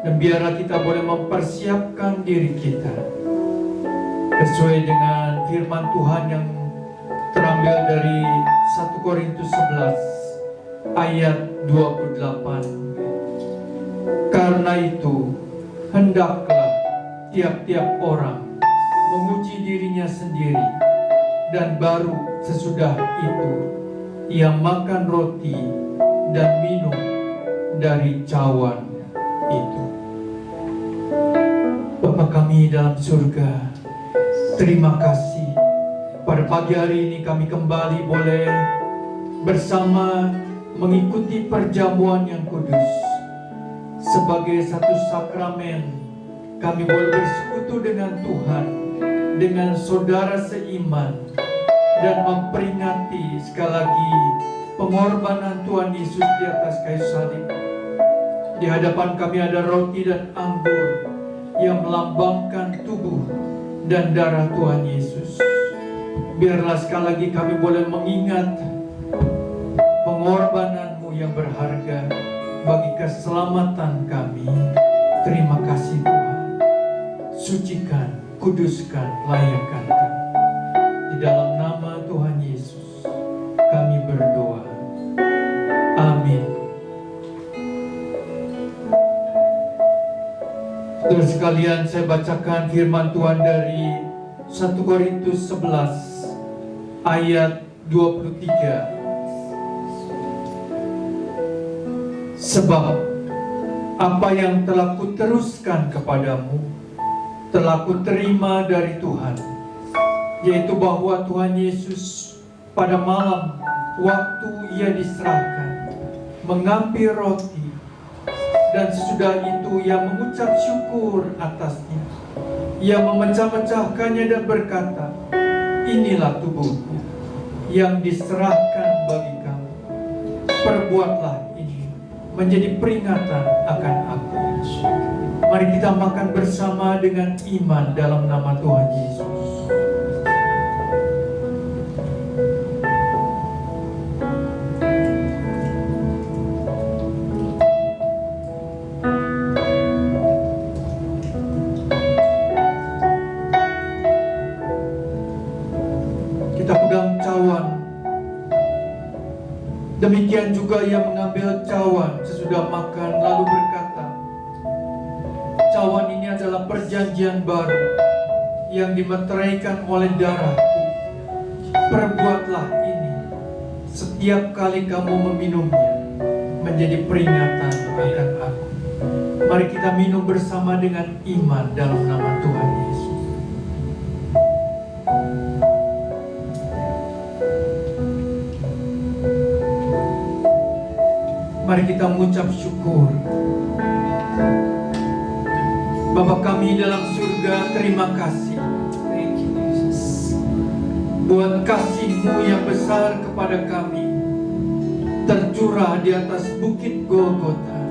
Dan biarlah kita boleh mempersiapkan diri kita sesuai dengan firman Tuhan yang terambil dari 1 Korintus 11 ayat 28. Karena itu, hendaklah tiap-tiap orang menguji dirinya sendiri, dan baru sesudah itu ia makan roti dan minum dari cawan itu. Bapa kami dalam surga, terima kasih pada pagi hari ini kami kembali boleh bersama mengikuti perjamuan yang kudus. Sebagai satu sakramen, kami boleh bersekutu dengan Tuhan, dengan saudara seiman, dan memperingati sekali lagi pengorbanan Tuhan Yesus di atas kayu salib. Di hadapan kami ada roti dan anggur yang melambangkan tubuh dan darah Tuhan Yesus. Biarlah sekali lagi kami boleh mengingat pengorbanan-Mu yang berharga bagi keselamatan kami. Terima kasih Tuhan. Sucikan, kuduskan, layakkan kami. Di dalam nama Tuhan Yesus kami berdoa. Amin. Saudara sekalian, saya bacakan firman Tuhan dari 1 Korintus 11 ayat 23. Sebab apa yang telah kuteruskan kepadamu telah kuterima dari Tuhan, yaitu bahwa Tuhan Yesus pada malam waktu ia diserahkan mengambil roti, dan sesudah itu ia mengucap syukur atasnya. Ia memecah-mecahkannya dan berkata, inilah tubuhku yang diserahkan bagi kamu. Perbuatlah ini menjadi peringatan akan aku. Mari kita makan bersama dengan iman dalam nama Tuhan Yesus. Kita pegang cawan. Demikian juga ia mengambil cawan sesudah makan lalu berkata, cawan ini adalah perjanjian baru yang dimeteraikan oleh darahku. Perbuatlah ini setiap kali kamu meminumnya menjadi peringatan akan aku. Mari kita minum bersama dengan iman dalam nama Tuhan Yesus. Mari kita mengucap syukur. Bapa kami dalam surga, terima kasih. Thank you, Jesus. Buat kasih-Mu yang besar kepada kami, tercurah di atas bukit Golgota.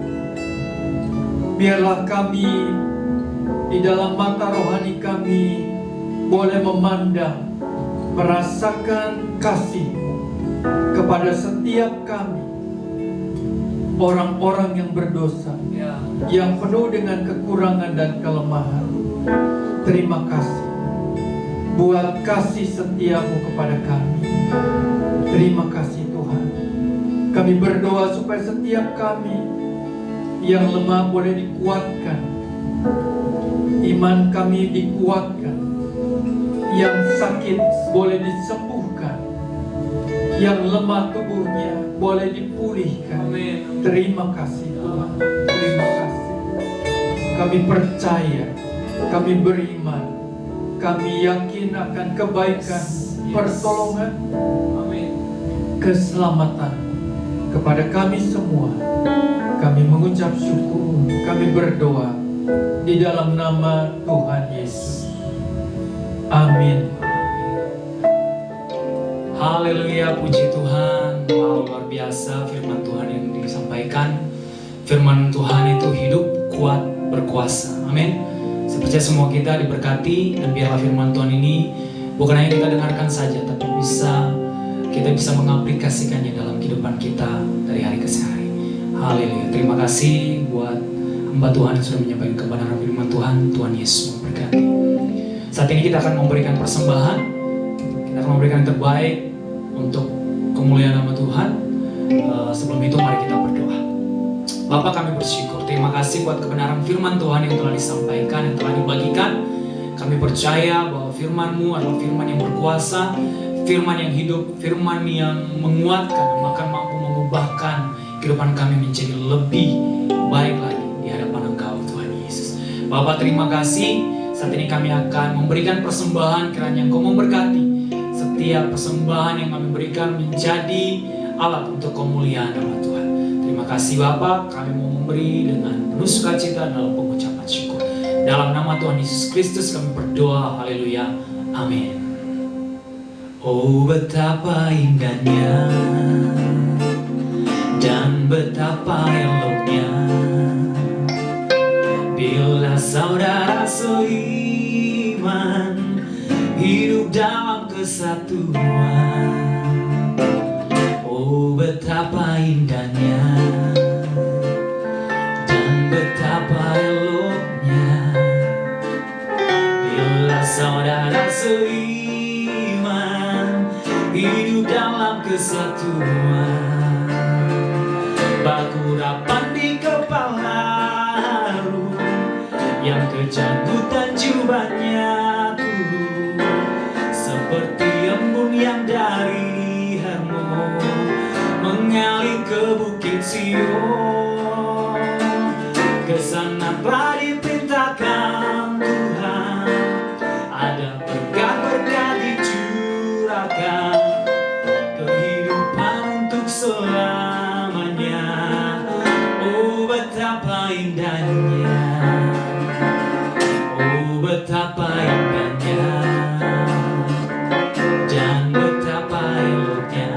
Biarlah kami di dalam mata rohani kami boleh memandang, merasakan kasih-Mu kepada setiap kami, orang-orang yang berdosa, yang penuh dengan kekurangan dan kelemahan. Terima kasih buat kasih setia-Mu kepada kami. Terima kasih Tuhan. Kami berdoa supaya setiap kami yang lemah boleh dikuatkan, iman kami dikuatkan, yang sakit boleh disembuhkan, yang lemah tubuhnya boleh dipulihkan. Amin. Terima kasih Tuhan. Terima kasih. Kami percaya, kami beriman, kami yakin akan kebaikan, pertolongan, Amin. keselamatan kepada kami semua. Kami mengucap syukur, kami berdoa di dalam nama Tuhan Yesus. Amin. Haleluya, puji Tuhan. Wow, luar biasa firman Tuhan yang disampaikan. Firman Tuhan itu hidup, kuat, berkuasa. Amin. Saya percaya semua kita diberkati, dan biarlah firman Tuhan ini bukan hanya kita dengarkan saja, tapi kita bisa mengaplikasikannya dalam kehidupan kita dari hari ke hari. Haleluya. Terima kasih buat hamba Tuhan yang sudah menyampaikan kebenaran firman Tuhan. Tuhan Yesus memberkati. Saat ini kita akan memberikan persembahan. Kita akan memberikan yang terbaik untuk kemuliaan nama Tuhan. Sebelum itu mari kita berdoa. Bapa, kami bersyukur. Terima kasih buat kebenaran firman Tuhan yang telah disampaikan, yang telah dibagikan. Kami percaya bahwa firman-Mu adalah firman yang berkuasa, firman yang hidup, firman yang menguatkan, bahkan mampu mengubahkan kehidupan kami menjadi lebih baik lagi di hadapan Engkau, Tuhan Yesus. Bapa, terima kasih. Saat ini kami akan memberikan persembahan, kiranya Engkau memberkati setiap persembahan yang kami berikan menjadi alat untuk kemuliaan nama Tuhan. Terima kasih Bapa, kami mau memberi dengan penuh sukacita dalam pengucapan syukur. Dalam nama Tuhan Yesus Kristus kami berdoa, haleluya, amin. Oh, betapa indahnya dan betapa eloknya bila saudara seiman hidup dalam kesatuan. Oh, betapa indahnya dan betapa eloknya bila saudara seiman hidup dalam kesatuan. Baku rapat di kepala harum, yang kecabutan jubahnya turun seperti embun yang dari Hermon mengalir ke Bukit Sion. Kesana telah diperintahkan Tuhan, ada berkat-berkat dicurahkan, kehidupan untuk selamanya. Oh, betapa indahnya, oh, betapa indahnya dan betapa eloknya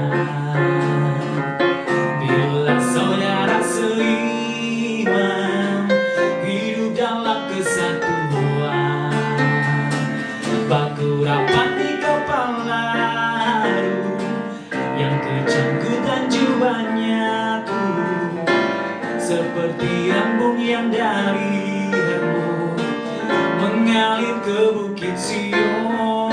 bila saudara seiman hidup dalam kesatuan. Baku rapat di kepala harum, yang kecangkutan jubahnya turun seperti embun yang dari Hermon mengalir ke Bukit Sion.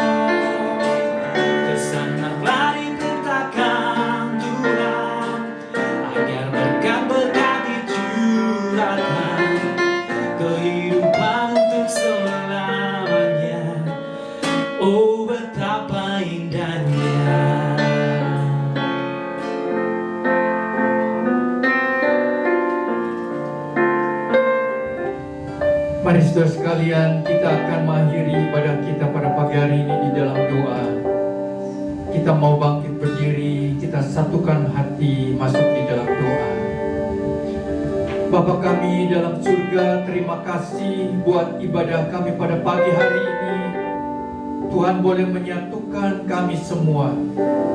Kesana telah diperintahkan Tuhan, agar berkat-berkat dicurahkan, kehidupan untuk selamanya. Oh, betapa indahnya. Mari saudara sekalian, kita akan mengakhiri ibadah kita pada pagi hari ini di dalam doa. Kita mau bangkit berdiri, kita satukan hati masuk di dalam doa. Bapa kami dalam surga, terima kasih buat ibadah kami pada pagi hari ini. Tuhan boleh menyatukan kami semua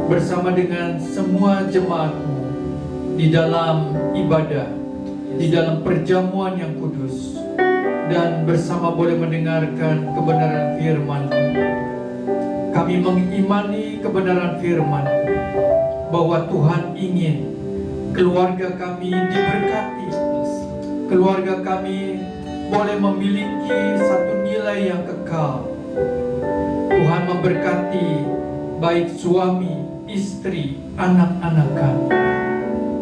bersama dengan semua jemaat-Mu di dalam ibadah, di dalam perjamuan yang kudus, dan bersama boleh mendengarkan kebenaran firman-Mu. Kami mengimani kebenaran firman-Mu bahwa Tuhan ingin keluarga kami diberkati, keluarga kami boleh memiliki satu nilai yang kekal. Tuhan memberkati baik suami, istri, anak-anak kami.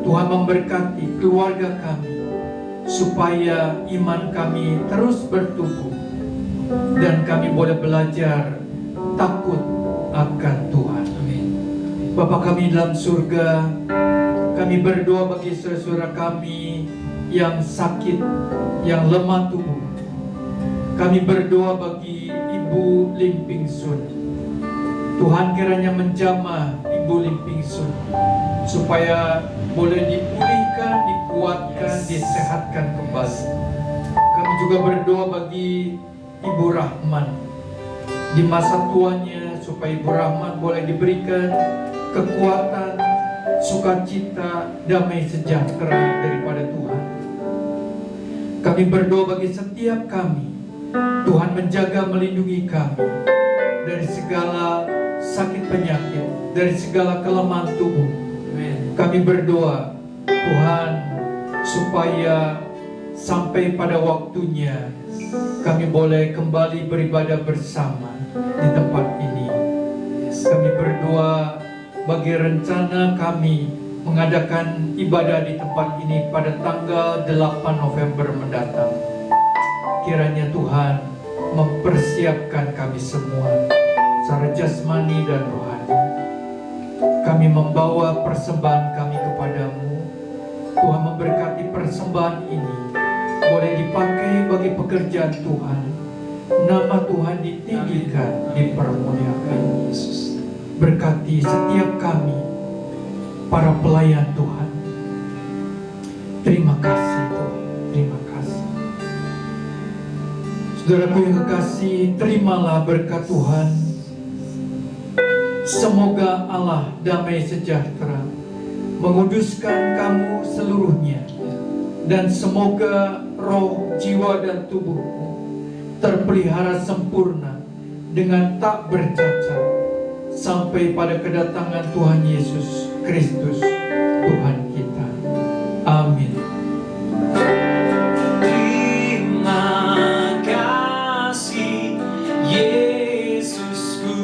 Tuhan memberkati keluarga kami supaya iman kami terus bertumbuh dan kami boleh belajar takut akan Tuhan. Amin. Bapa kami dalam surga, kami berdoa bagi saudara kami yang sakit, yang lemah tubuh. Kami berdoa bagi Ibu Limping Sun. Tuhan kiranya menjamah Ibu Limping Sun supaya boleh dipulihkan, dikuatkan, disehatkan kembali. Kami juga berdoa bagi Ibu Rahman di masa tuanya, supaya Ibu Rahman boleh diberikan kekuatan, sukacita, damai sejahtera daripada Tuhan. Kami berdoa bagi setiap kami, Tuhan menjaga melindungi kami dari segala sakit penyakit, dari segala kelemahan tubuh. Amin. Kami berdoa Tuhan supaya sampai pada waktunya kami boleh kembali beribadah bersama di tempat ini. Kami berdoa bagi rencana kami mengadakan ibadah di tempat ini pada tanggal 8 November mendatang. Kiranya Tuhan mempersiapkan kami semua secara jasmani dan rohani. Kami membawa persembahan kami kepadamu. Tuhan memberkati persembahan ini boleh dipakai bagi pekerjaan Tuhan. Nama Tuhan ditinggikan, dipermuliakan. Yesus. Berkati setiap kami, para pelayan Tuhan. Terima kasih Tuhan, terima kasih. Saudaraku yang kekasih, terimalah berkat Tuhan. Semoga Allah damai sejahtera menguduskan kamu seluruhnya, dan semoga roh, jiwa, dan tubuhmu terpelihara sempurna dengan tak bercacat sampai pada kedatangan Tuhan Yesus Kristus Tuhan kita. Amin. Terima kasih Yesusku,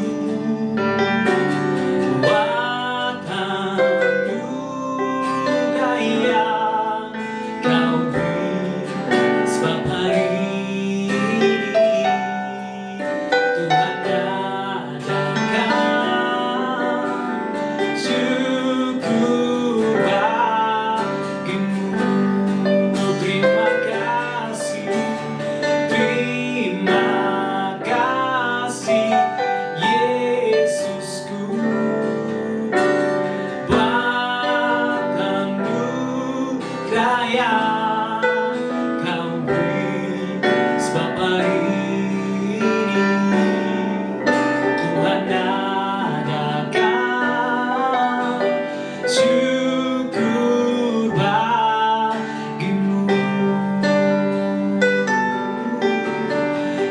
buat anugerah yang kau beri. Sebab hari ini Tuhan adakan syukur bagimu. Terima kasih, terima kasih Yesusku, buat anugerah yang kau beri. Sebab hari ini Tuhan adakan syukur bagimu.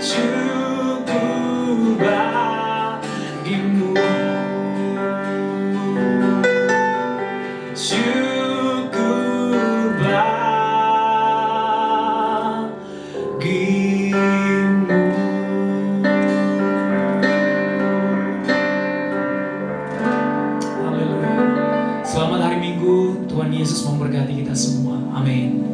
Syukur bagimu. Syukur bagimu. Haleluya. Selamat hari Minggu. Tuhan Yesus memberkati kita semua. Amin.